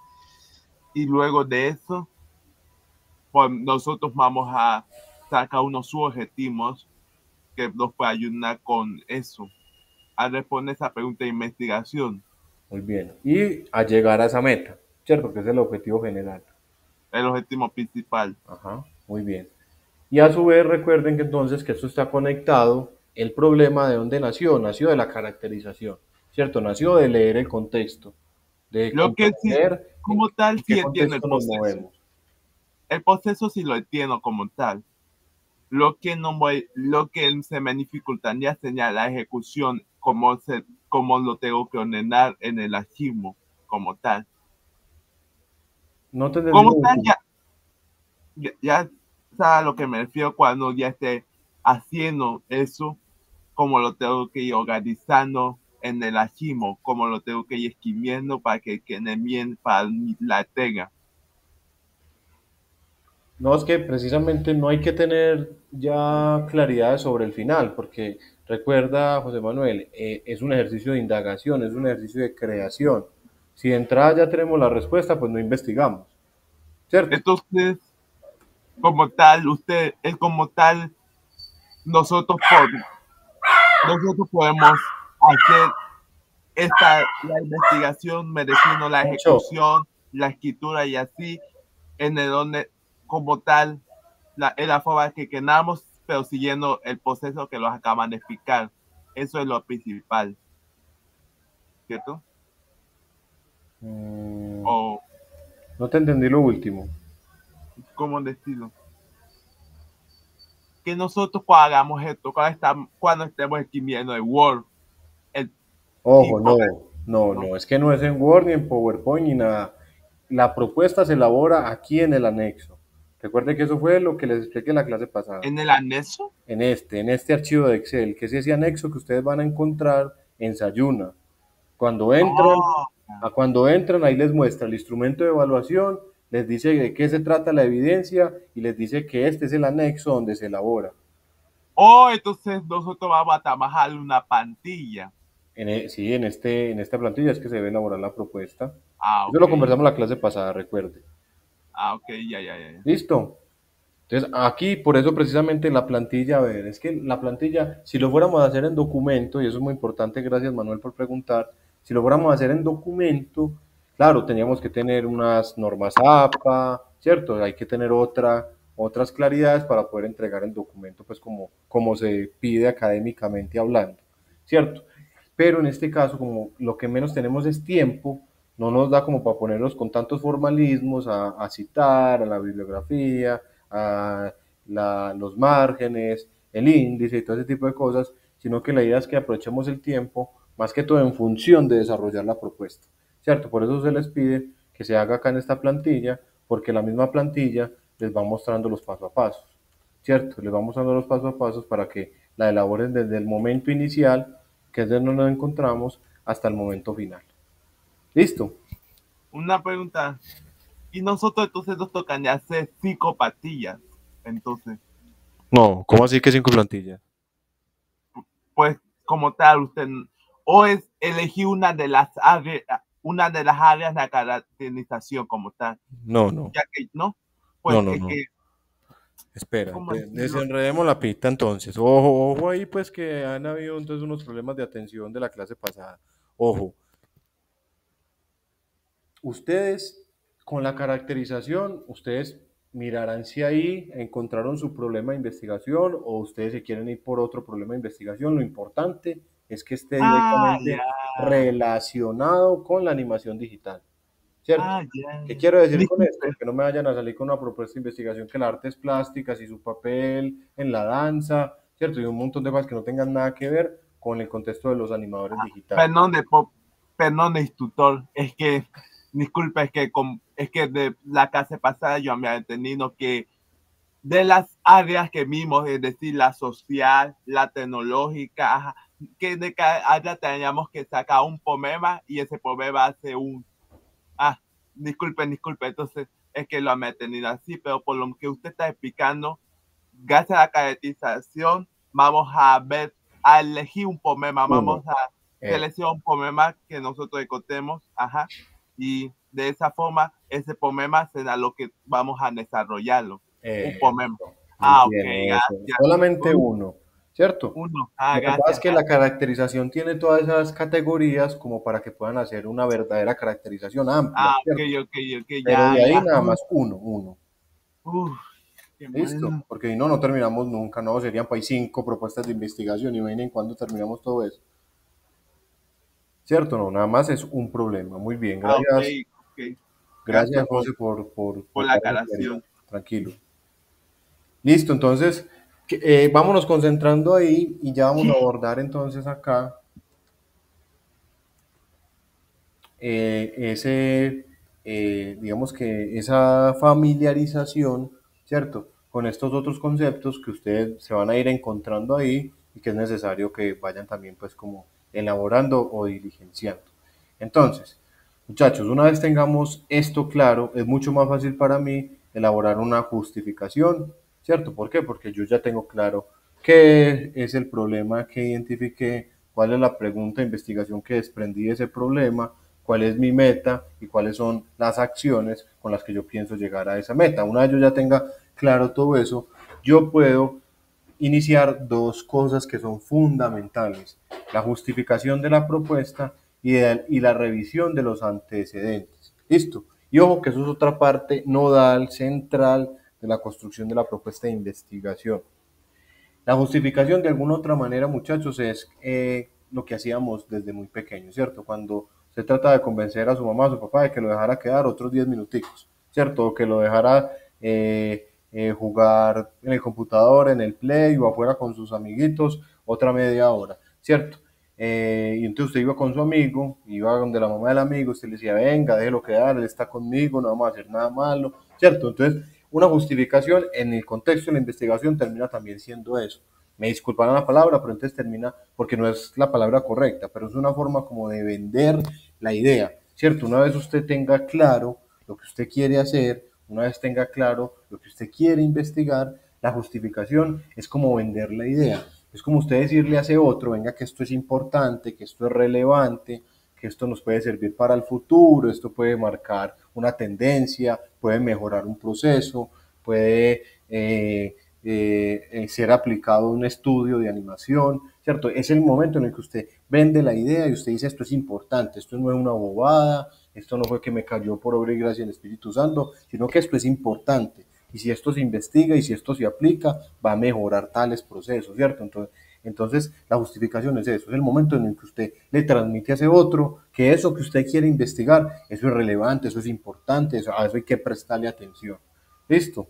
y luego de eso, pues nosotros vamos a sacar unos subobjetivos que nos puede ayudar con eso, a responder esa pregunta de investigación, muy bien. Y a llegar a esa meta, ¿cierto? Que es el objetivo general. el objetivo principal. Ajá, muy bien. Y a su vez recuerden que entonces que esto está conectado, el problema de dónde nació, nació de la caracterización, ¿cierto? Nació de leer el contexto, de Lo que sí, comprender como tal, en qué sí entiendo el contexto nos proceso. movemos. El proceso sí lo entiendo como tal. Lo que se me dificultaría sería la ejecución, como lo tengo que ordenar en el archivo, como tal. No te entendí lo Como tal, último. ya sabes a lo que me refiero cuando ya esté haciendo eso, como lo tengo que ir organizando en el archivo, como lo tengo que ir escribiendo para que quede bien para la entrega. No, es que precisamente no hay que tener ya claridad sobre el final, porque recuerda, José Manuel, es un ejercicio de indagación, es un ejercicio de creación. Si de entrada ya tenemos la respuesta, pues no investigamos, ¿cierto? Entonces, como tal, es como tal, nosotros, nosotros podemos hacer la investigación, mereciendo la Mucho. ejecución, la escritura y así, en el donde, como tal, es la forma que queramos, pero siguiendo el proceso que los acaban de explicar. Eso es lo principal, ¿cierto? Mm, O, no te entendí lo último. ¿cómo decirlo? Que nosotros cuando hagamos esto, cuando estemos escribiendo el Word, el Ojo, tipo, no, no, ¿no? no, es que no es en Word ni en PowerPoint ni nada. La propuesta se elabora aquí en el anexo. Recuerde que eso fue lo que les expliqué en la clase pasada. En el anexo. En este archivo de Excel, que es ese anexo que ustedes van a encontrar en Sayuna. Cuando entran, Oh, cuando entran, ahí les muestra el instrumento de evaluación, les dice de qué se trata la evidencia y les dice que este es el anexo donde se elabora. oh, entonces nosotros vamos a trabajar una plantilla. Sí, en esta plantilla es que se debe elaborar la propuesta. Ah, Eso ok. lo conversamos la clase pasada, recuerde. Ah, ok, ya. ¿Listo? Entonces, aquí, por eso precisamente la plantilla, a ver, es que la plantilla, si lo fuéramos a hacer en documento, y eso es muy importante, gracias Manuel por preguntar, si lo fuéramos a hacer en documento, claro, teníamos que tener unas normas APA, ¿cierto? Hay que tener otras claridades para poder entregar el documento, pues como se pide académicamente hablando, ¿cierto? Pero en este caso, como lo que menos tenemos es tiempo, no nos da como para ponernos con tantos formalismos a citar, a la bibliografía, a los márgenes, el índice y todo ese tipo de cosas, sino que la idea es que aprovechemos el tiempo más que todo en función de desarrollar la propuesta, ¿cierto? Por eso se les pide que se haga acá en esta plantilla, porque la misma plantilla les va mostrando los pasos a pasos, ¿cierto? Les va mostrando los pasos a pasos para que la elaboren desde el momento inicial, que es donde nos encontramos, hasta el momento final. ¿Listo? Una pregunta. Y nosotros entonces nos tocan de hacer 5 pastillas. Entonces, No, ¿cómo así que 5 plantillas? pues como tal, usted o es elegir una de las áreas de caracterización como tal, No, no, ya que no, no, pues no, es no. que, Espera, ¿cómo decirlo? desenredemos la pista entonces. Ojo, ojo ahí pues que han habido entonces unos problemas de atención de la clase pasada. Ojo, ustedes con la caracterización, ustedes mirarán si ahí encontraron su problema de investigación o ustedes se quieren ir por otro problema de investigación. Lo importante es que esté Ah, ya, directamente relacionado con la animación digital, ¿cierto? ya. ¿Qué quiero decir con Disculpe. esto? Que no me vayan a salir con una propuesta de investigación que las artes plásticas y su papel en la danza, ¿cierto? Y un montón de cosas que no tengan nada que ver con el contexto de los animadores digitales. Perdón de pop, perdón de instructor, es que, disculpe, es que de la clase pasada yo me había entendido que de las áreas que vimos, es decir, la social, la tecnológica, ajá, que de cada área teníamos que sacar un poema y ese poema hace ah, disculpe, entonces es que lo ha mantenido así, pero por lo que usted está explicando, gracias a la caracterización, vamos a ver, a elegir un poema, Uno. vamos a Eso. seleccionar un poema que nosotros encontremos, ajá, y de esa forma, ese poema será lo que vamos a desarrollarlo, un poema. Eso. Muy Ah, ok, bien, eso. gracias. Solamente uno, ¿cierto? Uno, Lo que pasa es gracias, que la gracias. caracterización tiene todas esas categorías como para que puedan hacer una verdadera caracterización amplia, Ah, ¿cierto? ok, Pero ya, de ahí ya. nada más uno. Uf, qué ¿Listo? bueno. Porque si no, no terminamos nunca, ¿no? Serían pues 5 propuestas de investigación y ven cuándo terminamos todo eso. ¿Cierto? No, nada más es un problema. Muy bien, Ah, ok, gracias. ok. Gracias, Gracias José, por por la darme claridad. aclaración. Tranquilo. Listo, entonces, vámonos concentrando ahí y ya vamos a abordar entonces acá digamos que esa familiarización, ¿cierto? Con estos otros conceptos que ustedes se van a ir encontrando ahí y que es necesario que vayan también pues como elaborando o diligenciando. Entonces, muchachos, una vez tengamos esto claro, es mucho más fácil para mí elaborar una justificación, ¿cierto? ¿Por qué? Porque yo ya tengo claro qué es el problema que identifiqué, cuál es la pregunta de investigación que desprendí de ese problema, cuál es mi meta y cuáles son las acciones con las que yo pienso llegar a esa meta. Una vez yo ya tenga claro todo eso, yo puedo iniciar dos cosas que son fundamentales, la justificación de la propuesta y la revisión de los antecedentes. ¿Listo? Y ojo que eso es otra parte nodal, central de la construcción de la propuesta de investigación. La justificación de alguna otra manera, muchachos, es lo que hacíamos desde muy pequeño, ¿cierto? Cuando se trata de convencer a su mamá, a su papá de que lo dejara quedar otros 10 minuticos, ¿cierto? O que lo dejara jugar en el computador, en el play o afuera con sus amiguitos otra media hora, ¿cierto? Y entonces usted iba con su amigo, iba donde la mamá del amigo, usted le decía, venga, déjelo quedar, él está conmigo, no vamos a hacer nada malo, ¿cierto? Entonces, una justificación en el contexto de la investigación termina también siendo eso. Me disculparán la palabra, pero entonces termina, porque no es la palabra correcta, pero es una forma como de vender la idea, ¿cierto? Una vez usted tenga claro lo que usted quiere hacer, una vez tenga claro lo que usted quiere investigar, la justificación es como vender la idea. Es como usted decirle a ese otro, venga, que esto es importante, que esto es relevante, que esto nos puede servir para el futuro, esto puede marcar una tendencia, puede mejorar un proceso, puede ser aplicado a un estudio de animación, ¿cierto? Es el momento en el que usted vende la idea y usted dice esto es importante, esto no es una bobada, esto no fue que me cayó por obra y gracia del Espíritu Santo, sino que esto es importante. Y si esto se investiga y si esto se aplica, va a mejorar tales procesos, ¿cierto? Entonces, la justificación es eso, es el momento en el que usted le transmite a ese otro que eso que usted quiere investigar, eso es relevante, eso es importante, a eso hay que prestarle atención. ¿Listo?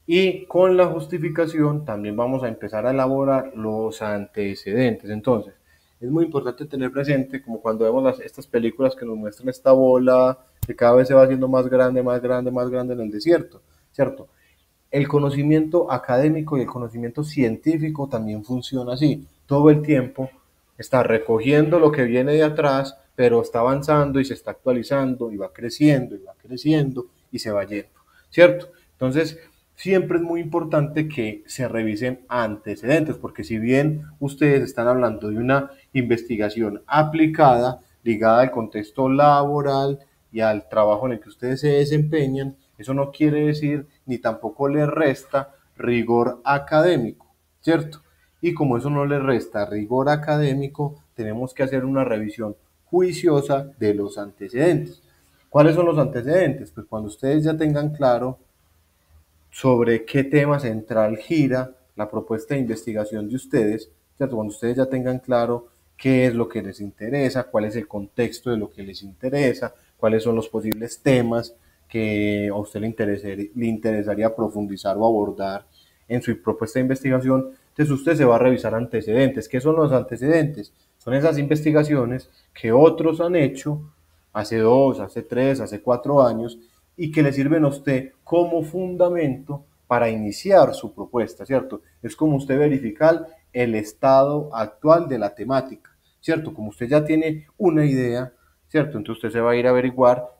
Y con la justificación también vamos a empezar a elaborar los antecedentes. Entonces, es muy importante tener presente, como cuando vemos estas películas que nos muestran esta bola que cada vez se va haciendo más grande, más grande, más grande en el desierto, ¿cierto? El conocimiento académico y el conocimiento científico también funciona así. Todo el tiempo está recogiendo lo que viene de atrás, pero está avanzando y se está actualizando y va creciendo y se va yendo, ¿cierto? Entonces, siempre es muy importante que se revisen antecedentes, porque si bien ustedes están hablando de una investigación aplicada, ligada al contexto laboral y al trabajo en el que ustedes se desempeñan, eso no quiere decir ni tampoco le resta rigor académico, ¿cierto? Y como eso no le resta rigor académico, tenemos que hacer una revisión juiciosa de los antecedentes. ¿Cuáles son los antecedentes? Pues cuando ustedes ya tengan claro sobre qué tema central gira la propuesta de investigación de ustedes, ¿cierto? Cuando ustedes ya tengan claro qué es lo que les interesa, cuál es el contexto de lo que les interesa, cuáles son los posibles temas que a usted le interesaría profundizar o abordar en su propuesta de investigación, entonces usted se va a revisar antecedentes. ¿Qué son los antecedentes? Son esas investigaciones que otros han hecho hace 2, hace 3, hace 4 años y que le sirven a usted como fundamento para iniciar su propuesta, ¿cierto? Es como usted verificar el estado actual de la temática, ¿cierto? Como usted ya tiene una idea, ¿cierto? Entonces usted se va a ir a averiguar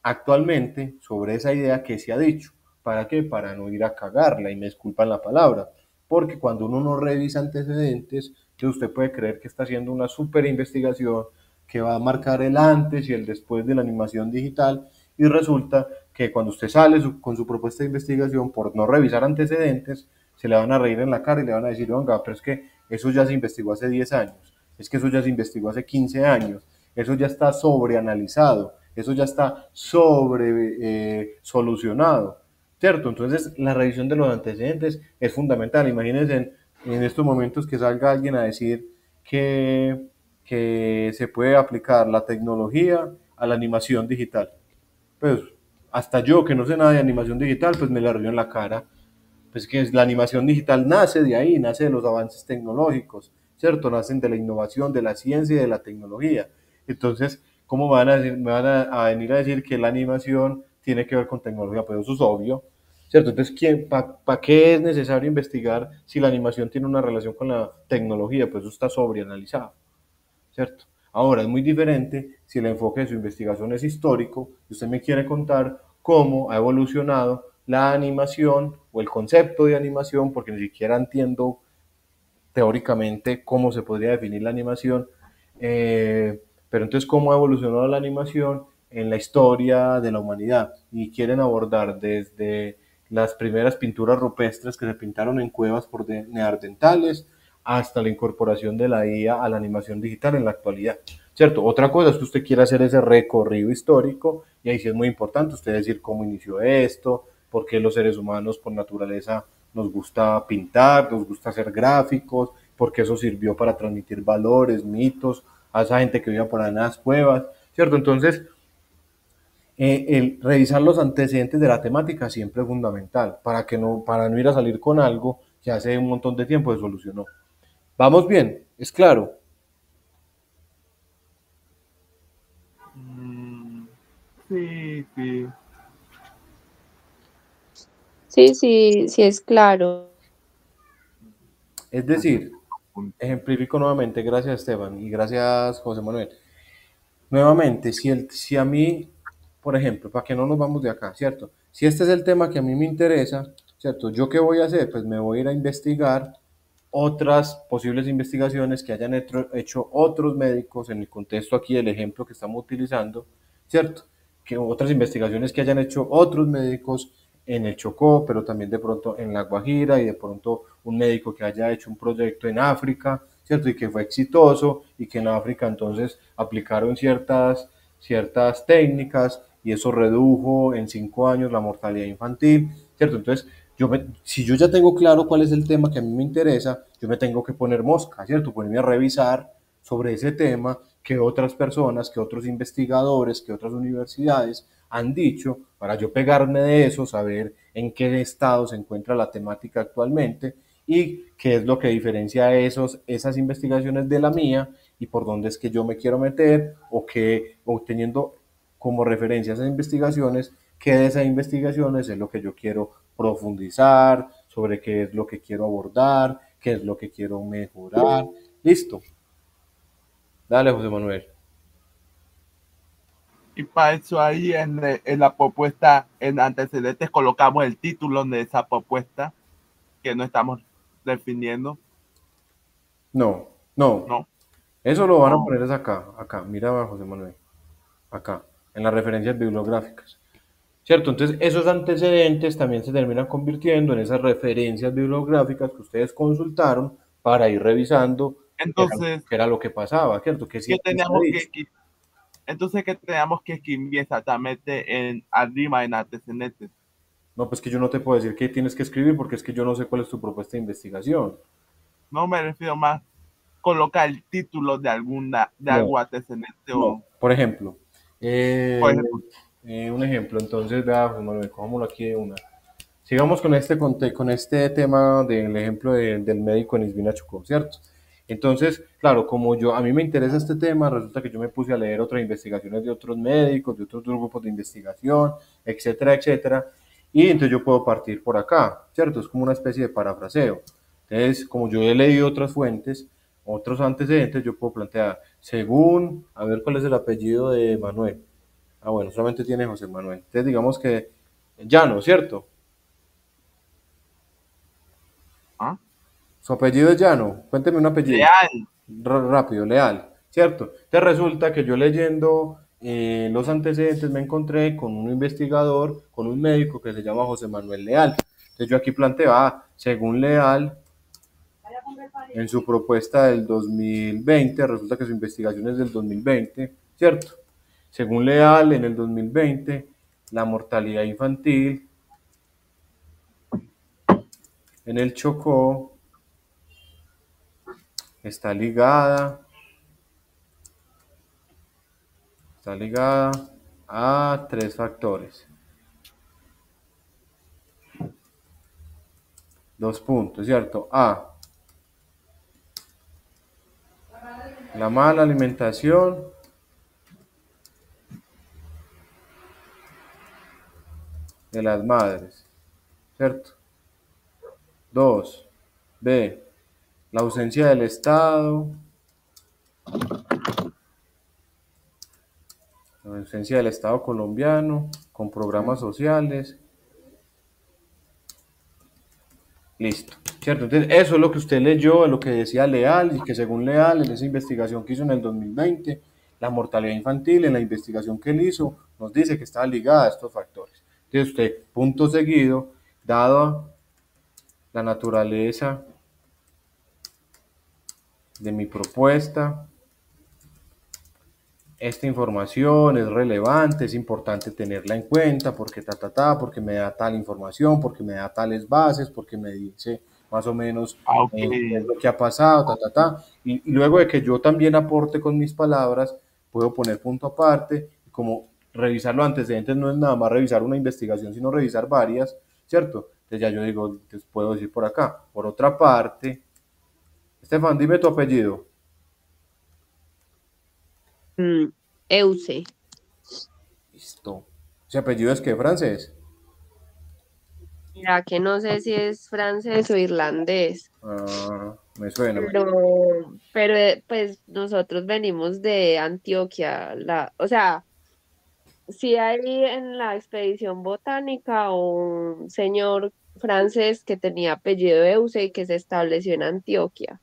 actualmente sobre esa idea que se ha dicho. ¿Para qué? Para no ir a cagarla, y me disculpan la palabra, porque cuando uno no revisa antecedentes, usted puede creer que está haciendo una super investigación que va a marcar el antes y el después de la animación digital, y resulta que cuando usted sale con su propuesta de investigación, por no revisar antecedentes, se le van a reír en la cara y le van a decir, venga, pero es que eso ya se investigó hace 10 años, es que eso ya se investigó hace 15 años, eso ya está sobreanalizado, eso ya está sobre solucionado, ¿cierto? Entonces, la revisión de los antecedentes es fundamental. Imagínense en estos momentos que salga alguien a decir que se puede aplicar la tecnología a la animación digital. Pues hasta yo que no sé nada de animación digital, pues me la río en la cara. Pues que la animación digital nace de ahí, nace de los avances tecnológicos, ¿cierto? Nacen de la innovación, de la ciencia y de la tecnología. Entonces, ¿cómo me van a venir a decir que la animación tiene que ver con tecnología? Pues eso es obvio, ¿cierto? Entonces, ¿para qué es necesario investigar si la animación tiene una relación con la tecnología? Pues eso está sobreanalizado, ¿cierto? Ahora, es muy diferente si el enfoque de su investigación es histórico y usted me quiere contar cómo ha evolucionado la animación o el concepto de animación, porque ni siquiera entiendo teóricamente cómo se podría definir la animación, pero entonces cómo ha evolucionado la animación en la historia de la humanidad y quieren abordar desde las primeras pinturas rupestres que se pintaron en cuevas por neandertales hasta la incorporación de la IA a la animación digital en la actualidad. ¿Cierto? Otra cosa es que usted quiera hacer ese recorrido histórico y ahí sí es muy importante usted decir cómo inició esto, por qué los seres humanos por naturaleza nos gusta pintar, nos gusta hacer gráficos, porque eso sirvió para transmitir valores, mitos a esa gente que vivía por ahí en las cuevas, ¿cierto? Entonces, el revisar los antecedentes de la temática siempre es fundamental para no ir a salir con algo que hace un montón de tiempo se solucionó. Vamos bien, es claro. Mm, sí, sí. Sí, sí, sí es claro. Es Hasta decir, cierto punto. ejemplifico nuevamente, gracias Esteban y gracias José Manuel. Nuevamente, si a mí, por ejemplo, para que no nos vamos de acá, ¿cierto? Si este es el tema que a mí me interesa, ¿cierto? ¿Yo qué voy a hacer? Pues me voy a ir a investigar otras posibles investigaciones que hayan hecho otros médicos en el contexto aquí del ejemplo que estamos utilizando, ¿cierto? Que otras investigaciones que hayan hecho otros médicos en el Chocó, pero también de pronto en La Guajira y de pronto un médico que haya hecho un proyecto en África, ¿cierto? Y que fue exitoso y que en África entonces aplicaron ciertas técnicas y eso redujo en 5 años la mortalidad infantil, ¿cierto? Entonces, si yo ya tengo claro cuál es el tema que a mí me interesa, yo me tengo que poner mosca, ¿cierto? Ponerme a revisar sobre ese tema que otras personas, que otros investigadores, que otras universidades han dicho, para yo pegarme de eso, saber en qué estado se encuentra la temática actualmente y qué es lo que diferencia esas investigaciones de la mía y por dónde es que yo me quiero meter o teniendo como referencia esas investigaciones, qué de esas investigaciones es lo que yo quiero profundizar, sobre qué es lo que quiero abordar, qué es lo que quiero mejorar. Listo. Dale, José Manuel. Y para eso ahí en la propuesta, en antecedentes, colocamos el título de esa propuesta que no estamos definiendo, No, no. ¿no? Eso lo van a Oh, poner es acá. Mira, José Manuel. Acá, en las referencias bibliográficas. ¿Cierto? Entonces, esos antecedentes también se terminan convirtiendo en esas referencias bibliográficas que ustedes consultaron para ir revisando entonces, qué era lo que pasaba, ¿cierto? Que ¿qué siempre se ha teníamos dicho. que entonces qué teníamos que escribir exactamente en arriba en antecedentes? No, pues que yo no te puedo decir qué tienes que escribir porque es que yo no sé cuál es tu propuesta de investigación. No me refiero más colocar el título de No, algo antecedente no. o, Por ejemplo, por eh, ejemplo, un ejemplo, entonces, vea, José Manuel, cojámoslo aquí de una. Sigamos con con este tema del ejemplo del médico en Isbina Chocó, ¿cierto? Entonces, claro, como a mí me interesa este tema, resulta que yo me puse a leer otras investigaciones de otros médicos, de otros grupos de investigación, etcétera, etcétera, y entonces yo puedo partir por acá, ¿cierto? Es como una especie de parafraseo. Entonces, como yo he leído otras fuentes, otros antecedentes, yo puedo plantear, según, a ver cuál es el apellido de Manuel. Ah, bueno, solamente tiene José Manuel. Entonces, digamos que Llano, ¿cierto? ¿ah? Su apellido es Llano. Cuénteme un apellido. Leal. Rápido, Leal, ¿cierto? Te resulta que yo leyendo los antecedentes me encontré con un investigador, con un médico que se llama José Manuel Leal. Entonces yo aquí planteo, según Leal, en su propuesta del 2020, resulta que su investigación es del 2020, ¿cierto? Según Leal, en el 2020, la mortalidad infantil en el Chocó está ligada Está ligada a tres factores. Dos puntos, ¿cierto? A, la mala alimentación de las madres, ¿cierto? Dos, B, la ausencia del Estado, la ausencia del Estado colombiano con programas sociales. Listo, ¿cierto? Entonces, eso es lo que usted leyó, lo que decía Leal, y que según Leal, en esa investigación que hizo en el 2020, la mortalidad infantil, en la investigación que él hizo, nos dice que está ligada a estos factores. Entonces, usted, punto seguido, dado la naturaleza de mi propuesta, esta información es relevante, es importante tenerla en cuenta porque porque me da tal información, porque me da tales bases, porque me dice más o menos Ok. qué es lo que ha pasado, y luego de que yo también aporte con mis palabras, puedo poner punto aparte, como revisar los antecedentes no es nada más revisar una investigación, sino revisar varias, ¿cierto? Entonces ya yo digo, entonces puedo decir por acá. Por otra parte, Estefan, dime tu apellido. Euse. Listo. ¿Ese apellido es qué? ¿Francés? Mira que no sé si es francés o irlandés, Ah, me suena. pero pues nosotros venimos de Antioquia, o sea, sí hay en la expedición botánica un señor francés que tenía apellido Euse y que se estableció en Antioquia.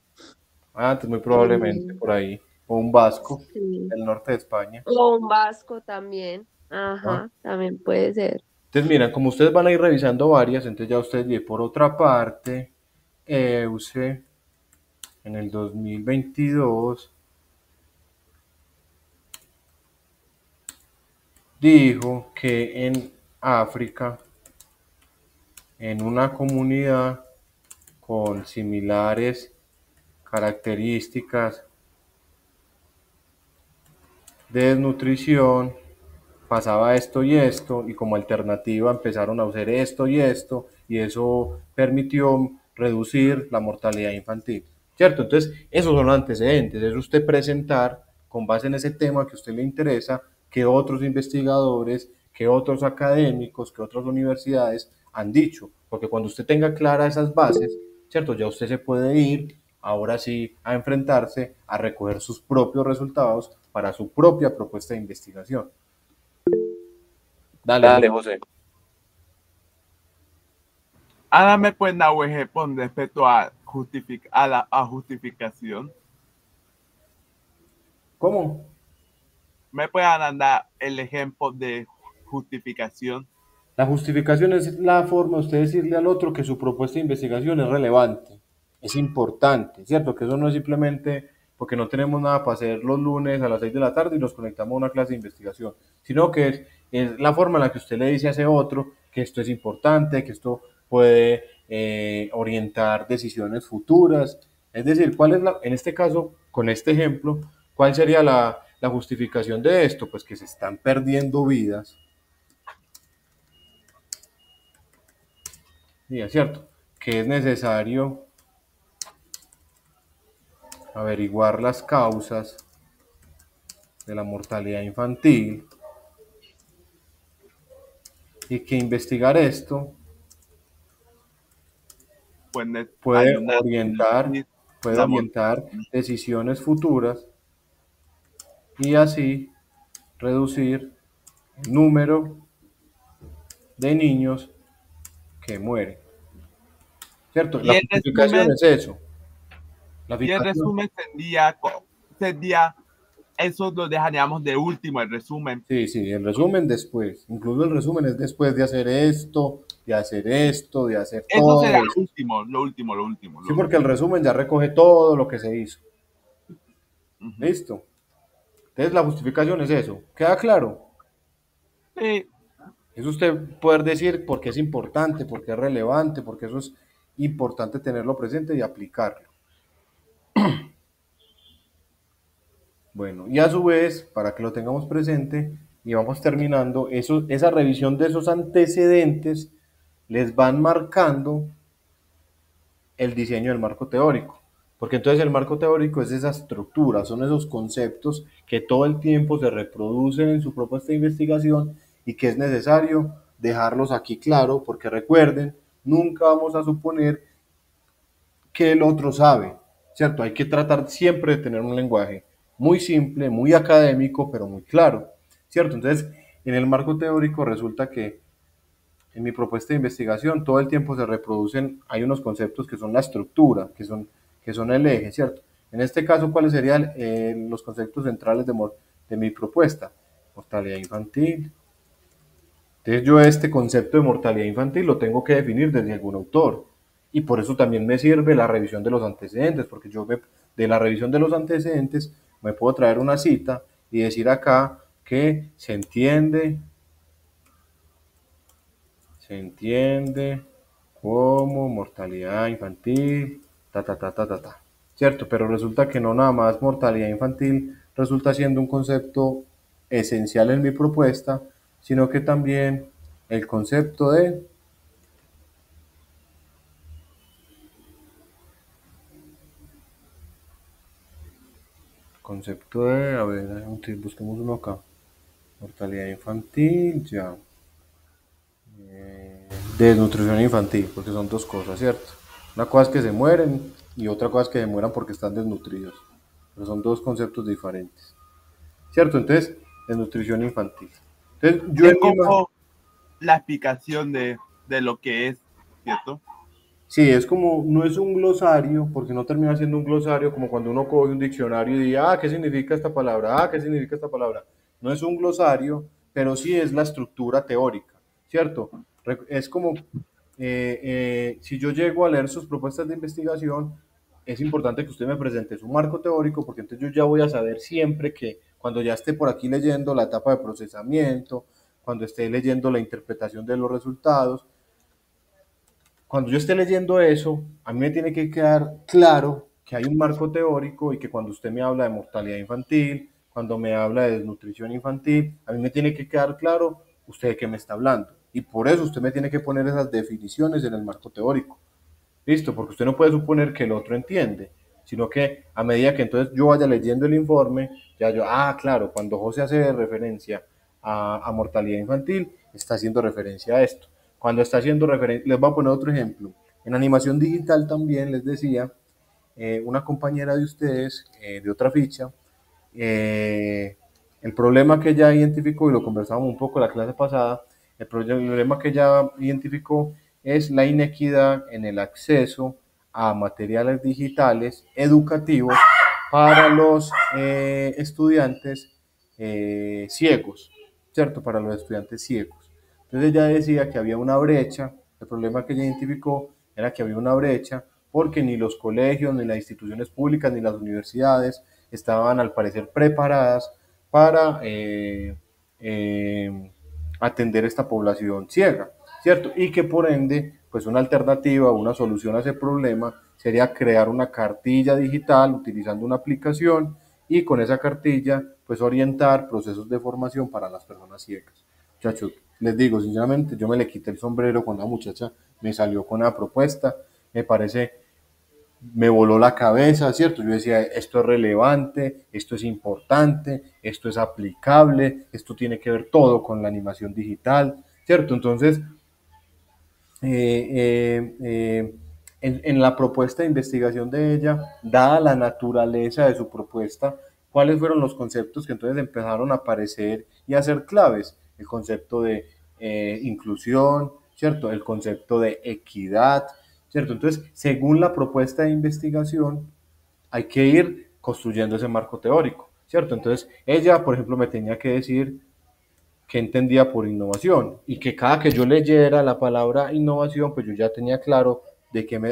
Entonces muy probablemente Mm, por ahí. O un vasco sí. del norte de España. O un vasco también. ¿Ah? Ajá, también puede ser. Entonces, miren, como ustedes van a ir revisando varias, entonces ya ustedes, y por otra parte, EUSE en el 2022 dijo que en África, en una comunidad con similares características de desnutrición, pasaba esto y como alternativa empezaron a hacer esto, y eso permitió reducir la mortalidad infantil, ¿cierto? Entonces, esos son los antecedentes, es usted presentar, con base en ese tema que a usted le interesa, que otros investigadores, que otros académicos, que otras universidades han dicho, porque cuando usted tenga claras esas bases, ¿cierto? Ya usted se puede ir, ahora sí, a enfrentarse, a recoger sus propios resultados para su propia propuesta de investigación. Dale, Dale, José. José. Ahora me pueden dar un ejemplo con respecto a la justificación. ¿Cómo? ¿Me pueden dar el ejemplo de justificación? La justificación es la forma de usted decirle al otro que su propuesta de investigación es relevante, es importante, ¿cierto? Que eso no es simplemente porque no tenemos nada para hacer los lunes a las 6 de la tarde y nos conectamos a una clase de investigación, sino que es la forma en la que usted le dice a ese otro que esto es importante, que esto puede orientar decisiones futuras. Es decir, ¿cuál es en este caso, con este ejemplo, cuál sería la justificación de esto? Pues que se están perdiendo vidas. Sí, es cierto, que es necesario averiguar las causas de la mortalidad infantil y que investigar esto puede ayudar a orientar, puede la orientar decisiones futuras y así reducir el número de niños que mueren. ¿Cierto? Y La el justificación resumen, es eso. La y el fijación. resumen sería, eso lo dejaríamos de último, el resumen. Sí, sí, el resumen después. Incluso el resumen es después de hacer esto, de hacer esto, de hacer Eso todo será esto. lo último. Sí, porque el resumen ya recoge todo lo que se hizo. ¿Listo? Entonces la justificación es eso. ¿Queda claro? Sí. Es usted poder decir por qué es importante, por qué es relevante, porque eso es importante tenerlo presente y aplicarlo. Bueno, y a su vez, para que lo tengamos presente, y vamos terminando, esa revisión de esos antecedentes les van marcando el diseño del marco teórico. Porque entonces el marco teórico es esa estructura, son esos conceptos que todo el tiempo se reproducen en su propuesta de investigación y que es necesario dejarlos aquí claro, porque recuerden, nunca vamos a suponer que el otro sabe, ¿cierto? Hay que tratar siempre de tener un lenguaje muy simple, muy académico, pero muy claro, ¿cierto? Entonces, en el marco teórico resulta que en mi propuesta de investigación todo el tiempo se reproducen, hay unos conceptos que son la estructura, que son el eje, ¿cierto? En este caso, ¿cuáles serían los conceptos centrales de mi propuesta? Mortalidad infantil. Entonces yo este concepto de mortalidad infantil lo tengo que definir desde algún autor. Y por eso también me sirve la revisión de los antecedentes, porque de la revisión de los antecedentes me puedo traer una cita y decir acá que se entiende como mortalidad infantil, ¿cierto? Pero resulta que no nada más mortalidad infantil resulta siendo un concepto esencial en mi propuesta, sino que también el concepto de a ver, busquemos uno acá, mortalidad infantil, ya, desnutrición infantil, porque son dos cosas, ¿cierto? Una cosa es que se mueren y otra cosa es que se mueran porque están desnutridos, pero son dos conceptos diferentes, ¿cierto? Entonces, desnutrición infantil. Entonces, yo Es en mi como la explicación de lo que es, ¿cierto? Sí, es como, no es un glosario, porque no termina siendo un glosario como cuando uno coge un diccionario y dice, ah, ¿qué significa esta palabra? Ah, ¿qué significa esta palabra? No es un glosario, pero sí es la estructura teórica, ¿cierto? Es como, si yo llego a leer sus propuestas de investigación, es importante que usted me presente su marco teórico, porque entonces yo ya voy a saber siempre que cuando ya esté por aquí leyendo la etapa de procesamiento, cuando esté leyendo la interpretación de los resultados, cuando yo esté leyendo eso, a mí me tiene que quedar claro que hay un marco teórico y que cuando usted me habla de mortalidad infantil, cuando me habla de desnutrición infantil, a mí me tiene que quedar claro usted de qué me está hablando. Y por eso usted me tiene que poner esas definiciones en el marco teórico. Listo, porque usted no puede suponer que el otro entiende, sino que a medida que entonces yo vaya leyendo el informe, ya yo, claro, cuando José hace referencia a mortalidad infantil, está haciendo referencia a esto. Cuando está haciendo referencia, les voy a poner otro ejemplo. En animación digital también les decía, una compañera de ustedes, de otra ficha, eh, el problema que ella identificó, y lo conversamos un poco la clase pasada, el problema que ella identificó es la inequidad en el acceso a materiales digitales educativos para los estudiantes ciegos, ¿cierto? Para los estudiantes ciegos. Entonces ella decía que había una brecha, el problema que ella identificó era que había una brecha porque ni los colegios, ni las instituciones públicas, ni las universidades estaban al parecer preparadas para eh, atender esta población ciega, ¿cierto? Y que por ende, pues una alternativa, una solución a ese problema sería crear una cartilla digital utilizando una aplicación y con esa cartilla, pues orientar procesos de formación para las personas ciegas. Muchachos, les digo, sinceramente, yo me le quité el sombrero cuando la muchacha me salió con la propuesta, me parece, me voló la cabeza, ¿cierto? Yo decía, esto es relevante, esto es importante, esto es aplicable, esto tiene que ver todo con la animación digital, ¿cierto? Entonces, eh, en la propuesta de investigación de ella, dada la naturaleza de su propuesta, cuáles fueron los conceptos que entonces empezaron a aparecer y a ser claves. El concepto de inclusión, ¿cierto? El concepto de equidad, ¿cierto? Entonces, según la propuesta de investigación, hay que ir construyendo ese marco teórico, ¿cierto? Entonces, ella, por ejemplo, me tenía que decir qué entendía por innovación y que cada que yo leyera la palabra innovación, pues yo ya tenía claro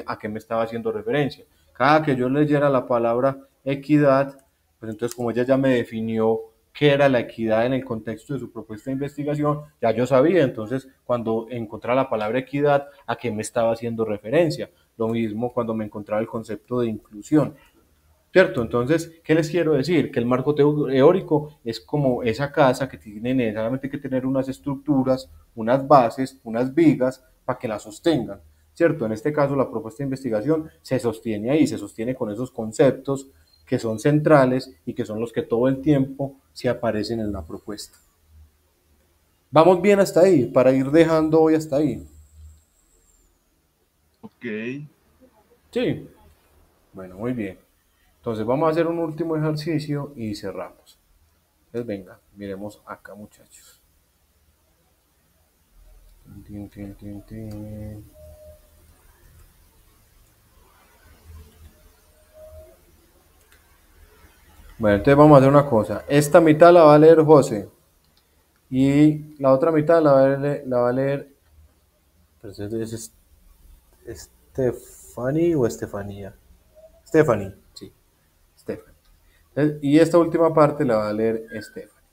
a qué me estaba haciendo referencia. Cada que yo leyera la palabra equidad, pues entonces como ella ya me definió qué era la equidad en el contexto de su propuesta de investigación, ya yo sabía, entonces cuando encontraba la palabra equidad, a qué me estaba haciendo referencia. Lo mismo cuando me encontraba el concepto de inclusión. ¿Cierto? Entonces, ¿qué les quiero decir? Que el marco teórico es como esa casa que tiene necesariamente que tener unas estructuras, unas bases, unas vigas para que la sostengan. ¿Cierto? En este caso, la propuesta de investigación se sostiene ahí, se sostiene con esos conceptos que son centrales y que son los que todo el tiempo se aparecen en la propuesta. Vamos bien hasta ahí, para ir dejando hoy hasta ahí. Ok. Sí. Bueno, muy bien. Entonces vamos a hacer un último ejercicio y cerramos. Entonces venga, miremos acá muchachos. Tin, tin, tin, tin. Bueno, entonces vamos a hacer una cosa. Esta mitad la va a leer José y la otra mitad la va a leer pero ¿es Stephanie o Estefanía? Stephanie, sí, Stephanie. Y esta última parte la va a leer Stephanie.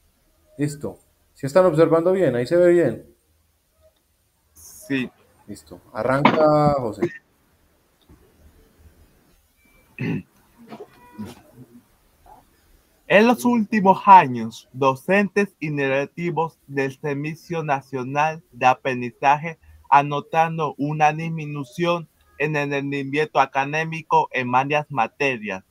Listo. Si están observando bien, ahí se ve bien. Sí. Listo. Arranca José. En los últimos años, docentes y directivos del Servicio Nacional de Aprendizaje han notado una disminución en el rendimiento académico en varias materias.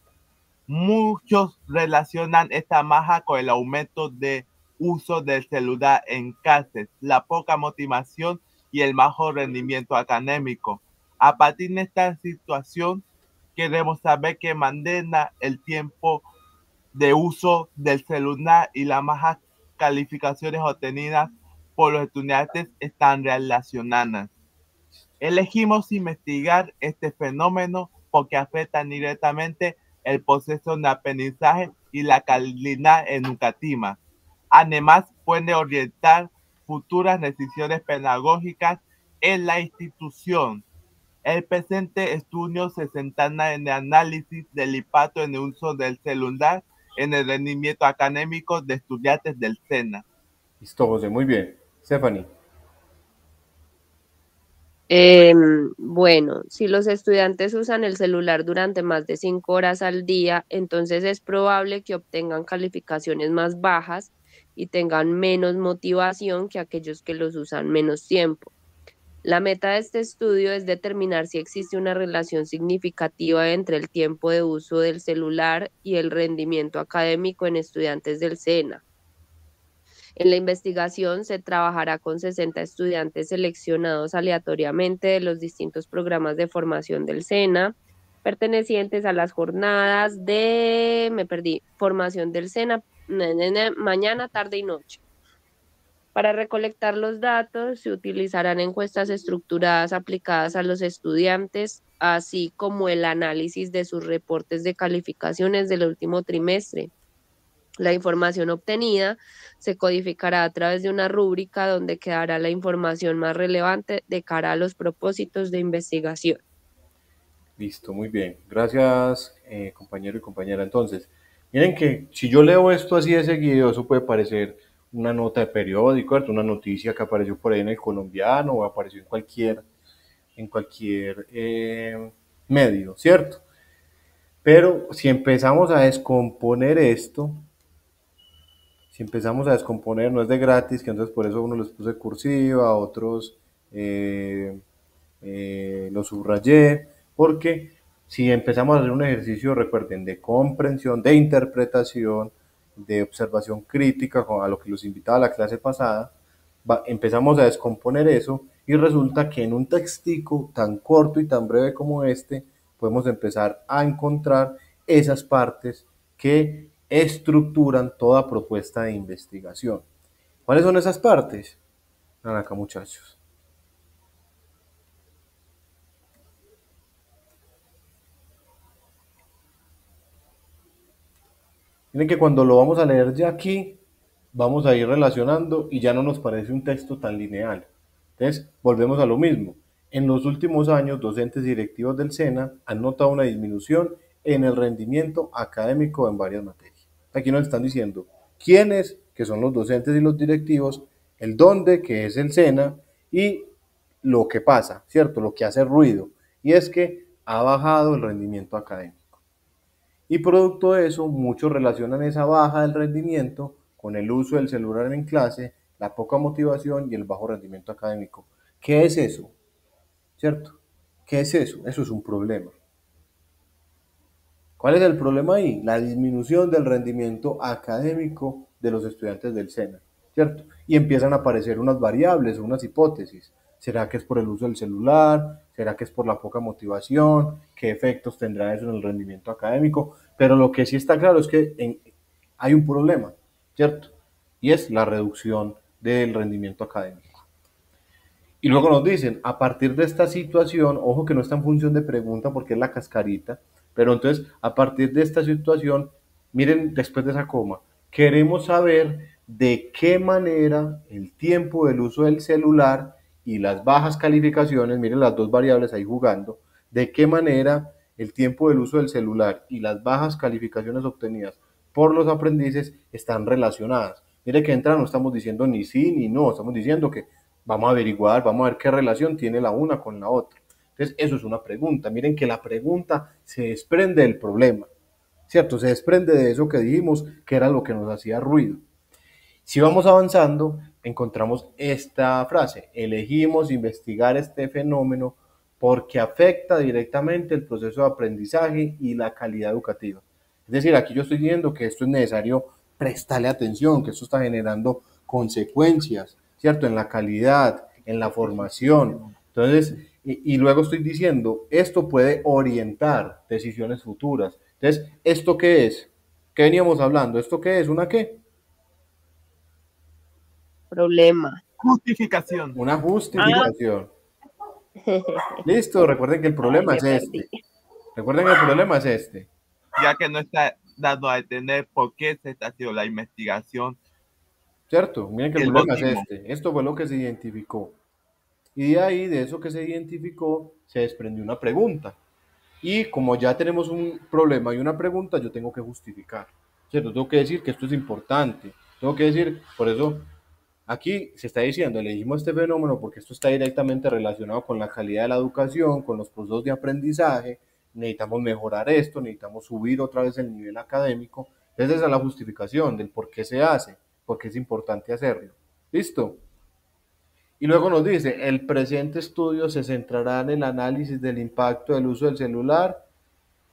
Muchos relacionan esta baja con el aumento de uso del celular en clases, la poca motivación y el bajo rendimiento académico. A partir de esta situación, queremos saber qué manera el tiempo de uso del celular y las bajas calificaciones obtenidas por los estudiantes están relacionadas. Elegimos investigar este fenómeno porque afecta directamente el proceso de aprendizaje y la calidad educativa. Además, puede orientar futuras decisiones pedagógicas en la institución. El presente estudio se centra en el análisis del impacto en el uso del celular en el rendimiento académico de estudiantes del SENA. Listo, José, muy bien. Stephanie. Bueno, si los estudiantes usan el celular durante más de 5 horas al día, entonces es probable que obtengan calificaciones más bajas y tengan menos motivación que aquellos que los usan menos tiempo. La meta de este estudio es determinar si existe una relación significativa entre el tiempo de uso del celular y el rendimiento académico en estudiantes del SENA. En la investigación se trabajará con 60 estudiantes seleccionados aleatoriamente de los distintos programas de formación del SENA, pertenecientes a las jornadas de, me perdí, formación del SENA, mañana, tarde y noche. Para recolectar los datos se utilizarán encuestas estructuradas aplicadas a los estudiantes, así como el análisis de sus reportes de calificaciones del último trimestre. La información obtenida se codificará a través de una rúbrica donde quedará la información más relevante de cara a los propósitos de investigación. Listo, muy bien. Gracias, compañero y compañera. Entonces, miren que si yo leo esto así de seguido, eso puede parecer una nota de periódico, ¿cierto? Una noticia que apareció por ahí en el Colombiano o apareció en cualquier medio, ¿cierto? Pero si empezamos a descomponer esto, si empezamos a descomponer, no es de gratis, que entonces por eso uno los puse cursiva, a otros eh, lo subrayé, porque si empezamos a hacer un ejercicio, recuerden, de comprensión, de interpretación, de observación crítica, a lo que los invitaba a la clase pasada, empezamos a descomponer eso y resulta que en un textico tan corto y tan breve como este, podemos empezar a encontrar esas partes que estructuran toda propuesta de investigación. ¿Cuáles son esas partes? Ven acá, muchachos. Miren que cuando lo vamos a leer ya aquí, vamos a ir relacionando y ya no nos parece un texto tan lineal. Entonces, volvemos a lo mismo. En los últimos años, docentes y directivos del SENA han notado una disminución en el rendimiento académico en varias materias. Aquí nos están diciendo quiénes, que son los docentes y los directivos, el dónde, que es el SENA, y lo que pasa, ¿cierto? Lo que hace ruido. Y es que ha bajado el rendimiento académico. Y producto de eso, muchos relacionan esa baja del rendimiento con el uso del celular en clase, la poca motivación y el bajo rendimiento académico. ¿Qué es eso? ¿Cierto? ¿Qué es eso? Eso es un problema. ¿Cuál es el problema ahí? La disminución del rendimiento académico de los estudiantes del SENA, ¿cierto? Y empiezan a aparecer unas variables, unas hipótesis. ¿Será que es por el uso del celular? ¿Será que es por la poca motivación? ¿Qué efectos tendrá eso en el rendimiento académico? Pero lo que sí está claro es que hay un problema, ¿cierto? Y es la reducción del rendimiento académico. Y luego nos dicen, a partir de esta situación, ojo que no está en función de pregunta porque es la cascarita, pero entonces, a partir de esta situación, miren después de esa coma, queremos saber de qué manera el tiempo del uso del celular y las bajas calificaciones, miren las dos variables ahí jugando, de qué manera el tiempo del uso del celular y las bajas calificaciones obtenidas por los aprendices están relacionadas. Mire que entra, no estamos diciendo ni sí ni no, estamos diciendo que vamos a averiguar, vamos a ver qué relación tiene la una con la otra. Entonces, eso es una pregunta. Miren que la pregunta se desprende del problema, ¿cierto? Se desprende de eso que dijimos que era lo que nos hacía ruido. Si vamos avanzando, encontramos esta frase: elegimos investigar este fenómeno porque afecta directamente el proceso de aprendizaje y la calidad educativa. Es decir, aquí yo estoy diciendo que esto es necesario prestarle atención, que esto está generando consecuencias, ¿cierto? En la calidad, en la formación. Entonces, y luego estoy diciendo, esto puede orientar decisiones futuras. Entonces, ¿esto qué es? ¿Qué veníamos hablando? ¿Esto qué es? ¿Una qué? Problema. Justificación. Una Ah, justificación. Listo, recuerden que el ay, problema me es perdí. este. Recuerden que el problema es este. Ya que no está dando a entender por qué se está haciendo la investigación, ¿Cierto? Miren que el el problema es motivo. este. Esto fue lo que se identificó. Y de ahí, de eso que se identificó, se desprendió una pregunta. Y como ya tenemos un problema y una pregunta, yo tengo que justificar. ¿Cierto? Tengo que decir que esto es importante. Tengo que decir, por eso Aquí se está diciendo, elegimos este fenómeno porque esto está directamente relacionado con la calidad de la educación, con los procesos de aprendizaje, necesitamos mejorar esto, necesitamos subir otra vez el nivel académico. Entonces esa es la justificación del por qué se hace, por qué es importante hacerlo. ¿Listo? Y luego nos dice, el presente estudio se centrará en el análisis del impacto del uso del celular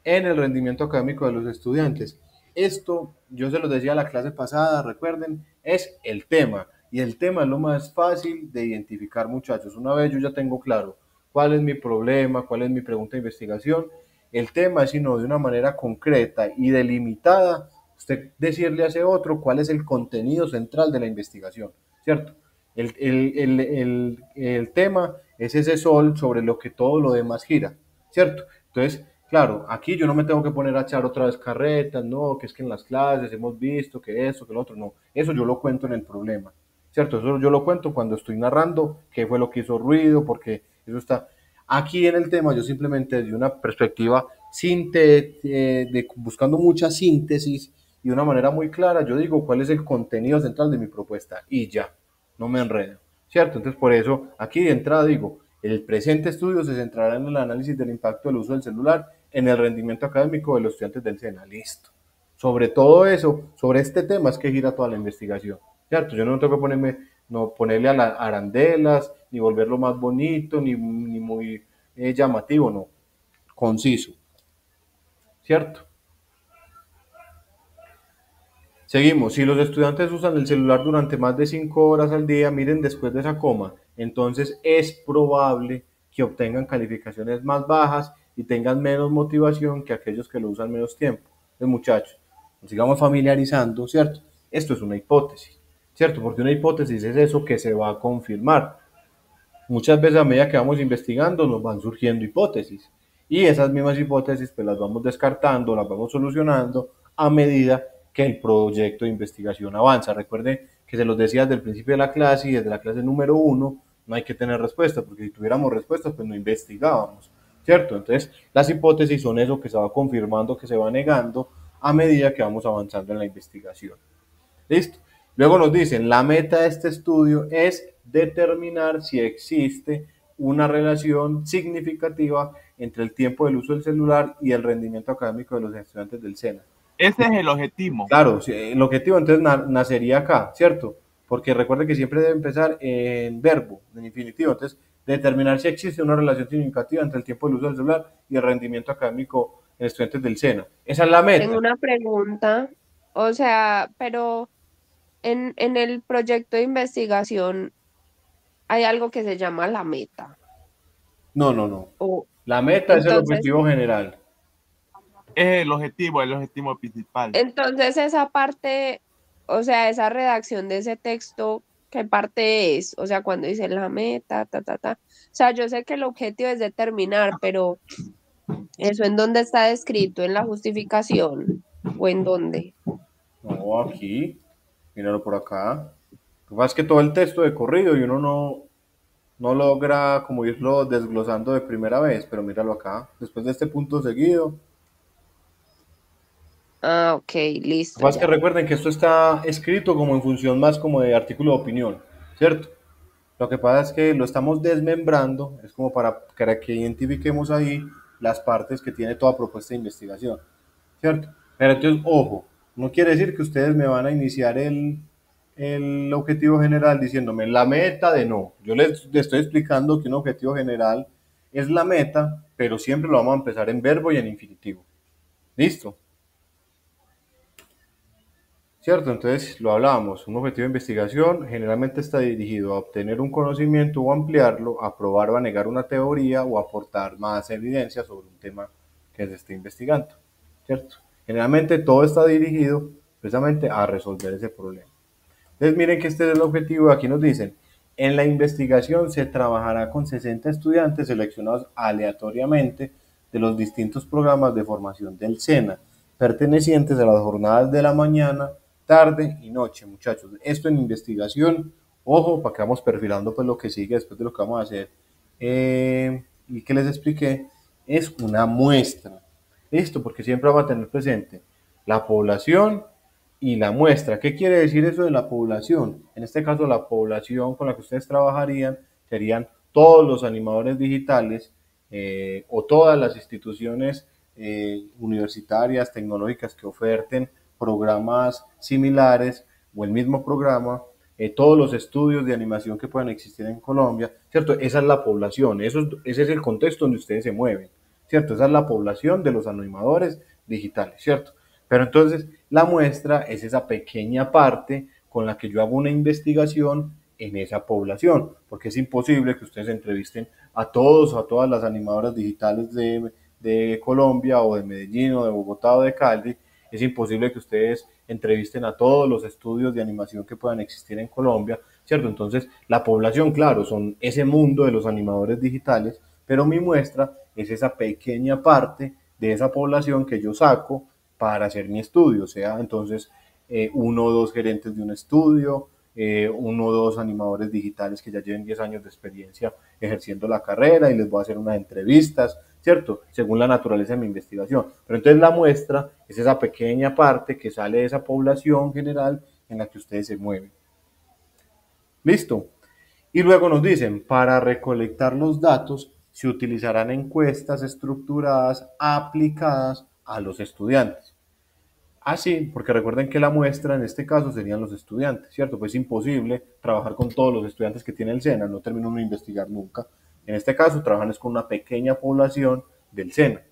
en el rendimiento académico de los estudiantes. Esto, yo se los decía la clase pasada, recuerden, es el tema. Y el tema es lo más fácil de identificar, muchachos. Una vez yo ya tengo claro cuál es mi problema, cuál es mi pregunta de investigación, el tema es, sino de una manera concreta y delimitada, usted decirle a ese otro cuál es el contenido central de la investigación, ¿cierto? El tema es ese sol sobre lo que todo lo demás gira, ¿cierto? Entonces, claro, aquí yo no me tengo que poner a echar otra vez carretas, no, que es que en las clases hemos visto que eso, que lo otro, no, eso yo lo cuento en el problema, ¿cierto? Eso yo lo cuento cuando estoy narrando qué fue lo que hizo ruido, porque eso está. Aquí en el tema yo simplemente desde una perspectiva buscando mucha síntesis y de una manera muy clara, yo digo cuál es el contenido central de mi propuesta y ya, no me enredo, ¿cierto? Entonces por eso aquí de entrada digo, el presente estudio se centrará en el análisis del impacto del uso del celular en el rendimiento académico de los estudiantes del SENA. Listo. Sobre todo eso, sobre este tema es que gira toda la investigación. ¿Cierto? Yo no tengo que ponerle a las arandelas, ni volverlo más bonito, ni muy llamativo, no. Conciso. ¿Cierto? Seguimos. Si los estudiantes usan el celular durante más de 5 horas al día, miren después de esa coma, entonces es probable que obtengan calificaciones más bajas y tengan menos motivación que aquellos que lo usan menos tiempo. Entonces, muchachos, nos sigamos familiarizando, ¿cierto? Esto es una hipótesis, ¿cierto? Porque una hipótesis es eso que se va a confirmar. Muchas veces a medida que vamos investigando nos van surgiendo hipótesis y esas mismas hipótesis pues las vamos descartando, las vamos solucionando a medida que el proyecto de investigación avanza. Recuerden que se los decía desde el principio de la clase y desde la clase número 1 no hay que tener respuesta, porque si tuviéramos respuestas pues no investigábamos, ¿cierto? Entonces las hipótesis son eso que se va confirmando, que se va negando a medida que vamos avanzando en la investigación. ¿Listo? Luego nos dicen, la meta de este estudio es determinar si existe una relación significativa entre el tiempo del uso del celular y el rendimiento académico de los estudiantes del SENA. Ese es el objetivo. Claro, el objetivo entonces nacería acá, ¿cierto? Porque recuerde que siempre debe empezar en verbo, en infinitivo. Entonces, determinar si existe una relación significativa entre el tiempo del uso del celular y el rendimiento académico en estudiantes del SENA. Esa es la Tengo meta. una pregunta, o sea, pero en el proyecto de investigación hay algo que se llama la meta. No, no, no. O La meta es el entonces, objetivo general. Es el objetivo principal. entonces esa parte, o sea, esa redacción de ese texto, ¿qué parte es? O sea, cuando dice la meta, ta, ta, ta. O sea, yo sé que el objetivo es determinar, pero ¿eso en dónde está descrito? ¿En la justificación? ¿O en dónde? No, aquí, míralo por acá. Lo que pasa es que todo el texto de corrido y uno no logra como irlo desglosando de primera vez, pero míralo acá. Después de este punto seguido. Ah, ok, Lo que listo, pasa es que ya. recuerden que esto está escrito como en función más como de artículo de opinión, ¿cierto? Lo que pasa es que lo estamos desmembrando, es como para que identifiquemos ahí las partes que tiene toda propuesta de investigación, ¿cierto? Pero entonces, ojo, no quiere decir que ustedes me van a iniciar el objetivo general diciéndome la meta de no. Yo les estoy explicando que un objetivo general es la meta, pero siempre lo vamos a empezar en verbo y en infinitivo. ¿Listo? ¿Cierto? Entonces lo hablábamos, un objetivo de investigación generalmente está dirigido a obtener un conocimiento o ampliarlo, a probar o a negar una teoría o aportar más evidencia sobre un tema que se esté investigando, ¿cierto? Generalmente todo está dirigido precisamente a resolver ese problema. Entonces miren que este es el objetivo, aquí nos dicen, en la investigación se trabajará con 60 estudiantes seleccionados aleatoriamente de los distintos programas de formación del SENA, pertenecientes a las jornadas de la mañana, tarde y noche, muchachos. Esto en investigación, ojo, para que vamos perfilando pues lo que sigue después de lo que vamos a hacer. Y que les expliqué, es una muestra. Esto porque siempre vamos a tener presente la población, y la muestra. ¿Qué quiere decir eso de la población? En este caso, la población con la que ustedes trabajarían serían todos los animadores digitales o todas las instituciones universitarias, tecnológicas que oferten programas similares o el mismo programa, todos los estudios de animación que puedan existir en Colombia, ¿cierto? Esa es la población, ese es el contexto donde ustedes se mueven, ¿cierto? Esa es la población de los animadores digitales, ¿cierto? Pero entonces la muestra es esa pequeña parte con la que yo hago una investigación en esa población, porque es imposible que ustedes entrevisten a todos, a todas las animadoras digitales de Colombia o de Medellín o de Bogotá o de Cali. Es imposible que ustedes entrevisten a todos los estudios de animación que puedan existir en Colombia, ¿cierto? Entonces, la población, claro, son ese mundo de los animadores digitales, pero mi muestra es esa pequeña parte de esa población que yo saco para hacer mi estudio, o sea, entonces uno o dos gerentes de un estudio, uno o dos animadores digitales que ya lleven 10 años de experiencia ejerciendo la carrera y les voy a hacer unas entrevistas, ¿cierto? Según la naturaleza de mi investigación. Pero entonces la muestra es esa pequeña parte que sale de esa población general en la que ustedes se mueven. ¿Listo? Y luego nos dicen, para recolectar los datos se utilizarán encuestas estructuradas aplicadas a los estudiantes. Así, porque recuerden que la muestra en este caso serían los estudiantes, ¿cierto? Pues es imposible trabajar con todos los estudiantes que tiene el SENA, no termina uno de investigar nunca. En este caso, trabajan es con una pequeña población del SENA.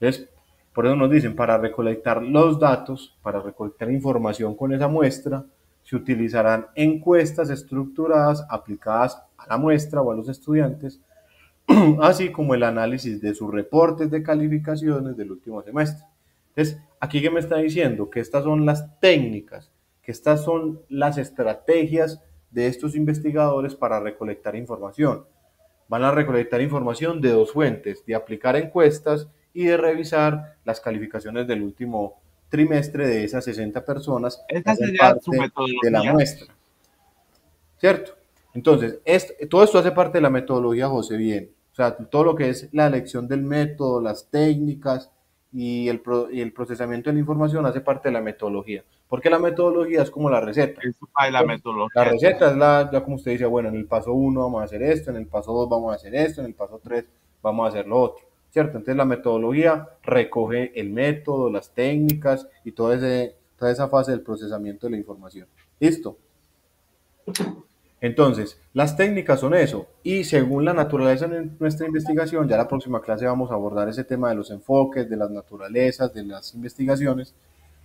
Entonces, por eso nos dicen, para recolectar los datos, para recolectar información con esa muestra, se utilizarán encuestas estructuradas aplicadas a la muestra o a los estudiantes, así como el análisis de sus reportes de calificaciones del último semestre. Entonces, aquí que me está diciendo que estas son las técnicas, que estas son las estrategias de estos investigadores para recolectar información. Van a recolectar información de dos fuentes, de aplicar encuestas y de revisar las calificaciones del último trimestre de esas 60 personas que Esa hacen sería su parte de la metodología. muestra, ¿cierto? Entonces, todo esto hace parte de la metodología José Bien, o sea, todo lo que es la elección del método, las técnicas y el procesamiento de la información hace parte de la metodología, porque la metodología es como la receta. Eso para la Entonces, la metodología. receta es ya como usted dice, bueno, en el paso uno vamos a hacer esto, en el paso 2 vamos a hacer esto, en el paso 3 vamos a hacer lo otro, ¿cierto? Entonces la metodología recoge el método, las técnicas y toda esa fase del procesamiento de la información. ¿Listo? Entonces, las técnicas son eso, y según la naturaleza de nuestra investigación, ya la próxima clase vamos a abordar ese tema de los enfoques, de las naturalezas, de las investigaciones.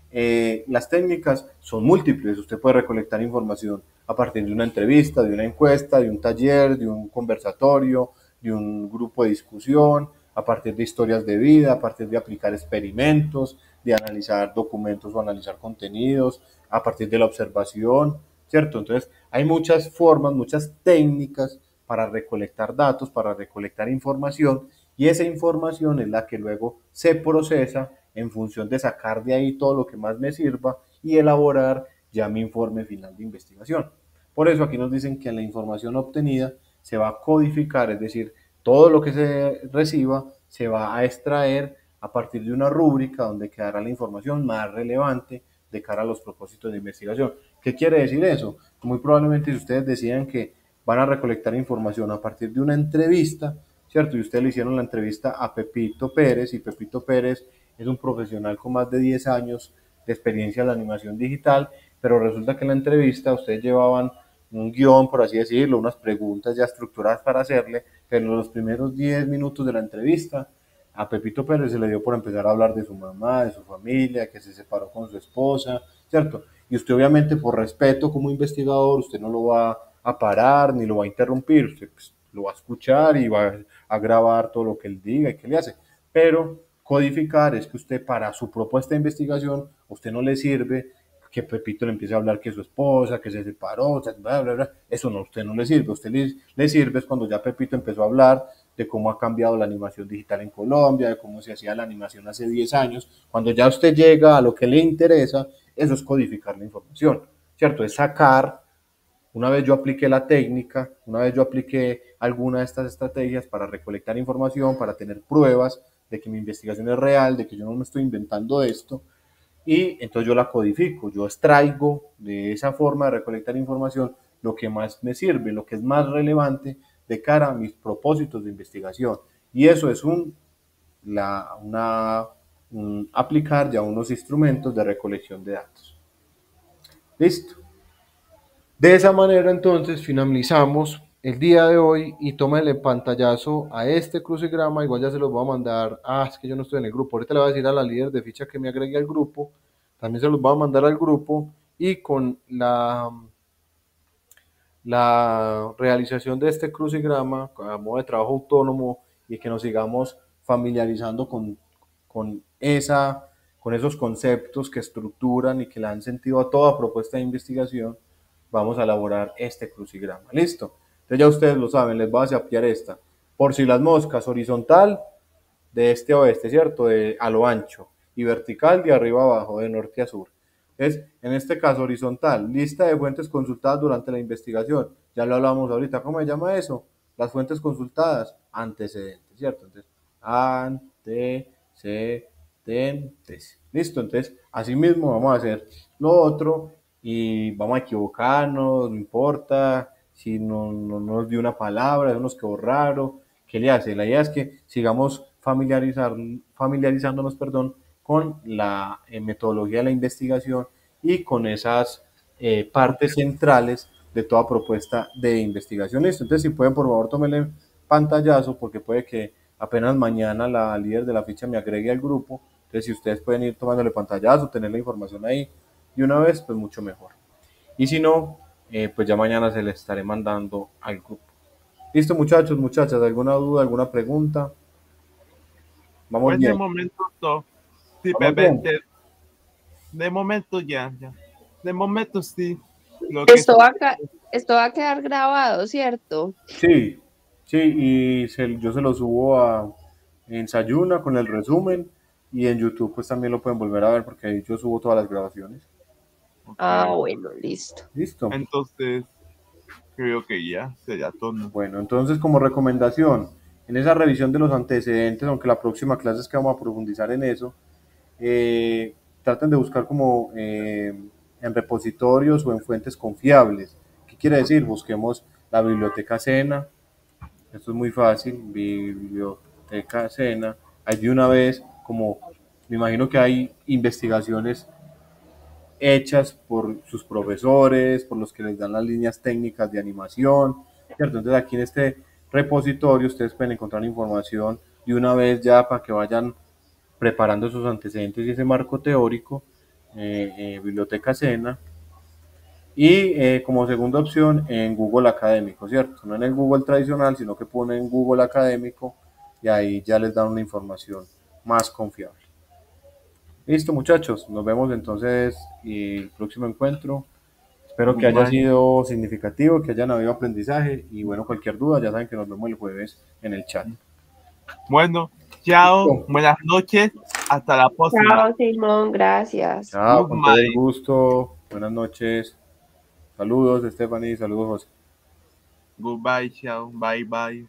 Las técnicas son múltiples, usted puede recolectar información a partir de una entrevista, de una encuesta, de un taller, de un conversatorio, de un grupo de discusión, a partir de historias de vida, a partir de aplicar experimentos, de analizar documentos o analizar contenidos, a partir de la observación, ¿cierto? Entonces, hay muchas formas, muchas técnicas para recolectar datos, para recolectar información, y esa información es la que luego se procesa en función de sacar de ahí todo lo que más me sirva y elaborar ya mi informe final de investigación. Por eso aquí nos dicen que en la información obtenida se va a codificar, es decir, todo lo que se reciba se va a extraer a partir de una rúbrica donde quedará la información más relevante de cara a los propósitos de investigación. ¿Qué quiere decir eso? Muy probablemente si ustedes decían que van a recolectar información a partir de una entrevista, ¿cierto? Y ustedes le hicieron la entrevista a Pepito Pérez, y Pepito Pérez es un profesional con más de 10 años de experiencia en la animación digital, pero resulta que en la entrevista ustedes llevaban un guión, por así decirlo, unas preguntas ya estructuradas para hacerle, pero en los primeros 10 minutos de la entrevista a Pepito Pérez se le dio por empezar a hablar de su mamá, de su familia, que se separó con su esposa, ¿cierto? Y usted obviamente por respeto como investigador, usted no lo va a parar ni lo va a interrumpir, usted pues, lo va a escuchar y va a grabar todo lo que él diga y que le hace. Pero codificar es que usted para su propuesta de investigación, a usted no le sirve que Pepito le empiece a hablar que su esposa, que se separó, bla, bla, bla. Eso no, a usted no le sirve. A usted le sirve es cuando ya Pepito empezó a hablar de cómo ha cambiado la animación digital en Colombia, de cómo se hacía la animación hace 10 años. Cuando ya usted llega a lo que le interesa, eso es codificar la información, ¿cierto? Es sacar, una vez yo apliqué la técnica, una vez yo apliqué alguna de estas estrategias para recolectar información, para tener pruebas de que mi investigación es real, de que yo no me estoy inventando esto, y entonces yo la codifico, yo extraigo de esa forma de recolectar información lo que más me sirve, lo que es más relevante de cara a mis propósitos de investigación. Y eso es aplicar ya unos instrumentos de recolección de datos. Listo. De esa manera entonces finalizamos el día de hoy y tómenle pantallazo a este crucigrama, igual ya se los voy a mandar, es que yo no estoy en el grupo, ahorita le voy a decir a la líder de ficha que me agregue al grupo, también se los voy a mandar al grupo y con la realización de este crucigrama a modo de trabajo autónomo y que nos sigamos familiarizando con, con esos conceptos que estructuran y que le dan sentido a toda propuesta de investigación, vamos a elaborar este crucigrama. ¿Listo? Entonces ya ustedes lo saben, les voy a copiar esta. Por si las moscas, horizontal de este a oeste, ¿cierto? A lo ancho. Y vertical de arriba a abajo, de norte a sur. Es, en este caso, horizontal, lista de fuentes consultadas durante la investigación. Ya lo hablamos ahorita. ¿Cómo se llama eso? Las fuentes consultadas, antecedentes, ¿cierto? Entonces, antecedentes. Listo, entonces, así mismo vamos a hacer lo otro y vamos a equivocarnos, no importa si no nos dio una palabra, eso nos quedó raro. ¿Qué le hace? La idea es que sigamos familiarizándonos, con la metodología de la investigación y con esas partes centrales de toda propuesta de investigación. ¿Listo? Entonces, si pueden, por favor, tómenle pantallazo, porque puede que apenas mañana la líder de la ficha me agregue al grupo. Entonces, si ustedes pueden ir tomándole pantallazo, tener la información ahí de una vez, pues mucho mejor. Y si no, pues ya mañana se les estaré mandando al grupo. Listo, muchachos, muchachas, ¿alguna duda, alguna pregunta? Vamos Pues de bien. momento todo. Vamos bien. Simplemente, de momento ya. De momento sí. Lo que Esto va a, esto va a quedar grabado, ¿cierto? Sí, sí, y yo se lo subo en Sayuna con el resumen y en YouTube pues también lo pueden volver a ver porque ahí yo subo todas las grabaciones. Ah, Ok. bueno, listo. Listo. Entonces, creo que ya sería todo. Bueno, entonces como recomendación, en esa revisión de los antecedentes, aunque la próxima clase es que vamos a profundizar en eso, traten de buscar como en repositorios o en fuentes confiables. ¿Qué quiere decir? Busquemos la biblioteca Sena. Esto es muy fácil, biblioteca Sena. Hay de una vez, como me imagino que hay investigaciones hechas por sus profesores, por los que les dan las líneas técnicas de animación, ¿cierto? Entonces aquí en este repositorio ustedes pueden encontrar información de una vez ya para que vayan preparando sus antecedentes y ese marco teórico, Biblioteca Sena, y como segunda opción en Google Académico, ¿cierto? No en el Google tradicional, sino que ponen Google Académico y ahí ya les dan una información más confiable. Listo, muchachos, nos vemos entonces y el próximo encuentro. Espero que haya Goodbye. sido significativo, que hayan habido aprendizaje y bueno, cualquier duda ya saben que nos vemos el jueves en el chat. Bueno, chao. Listo. Buenas noches. Hasta la próxima. Chao, Simón, gracias. Chao, con todo el Goodbye. gusto. Buenas noches. Saludos, Stephanie. Saludos, José. Goodbye, chao. Bye, bye.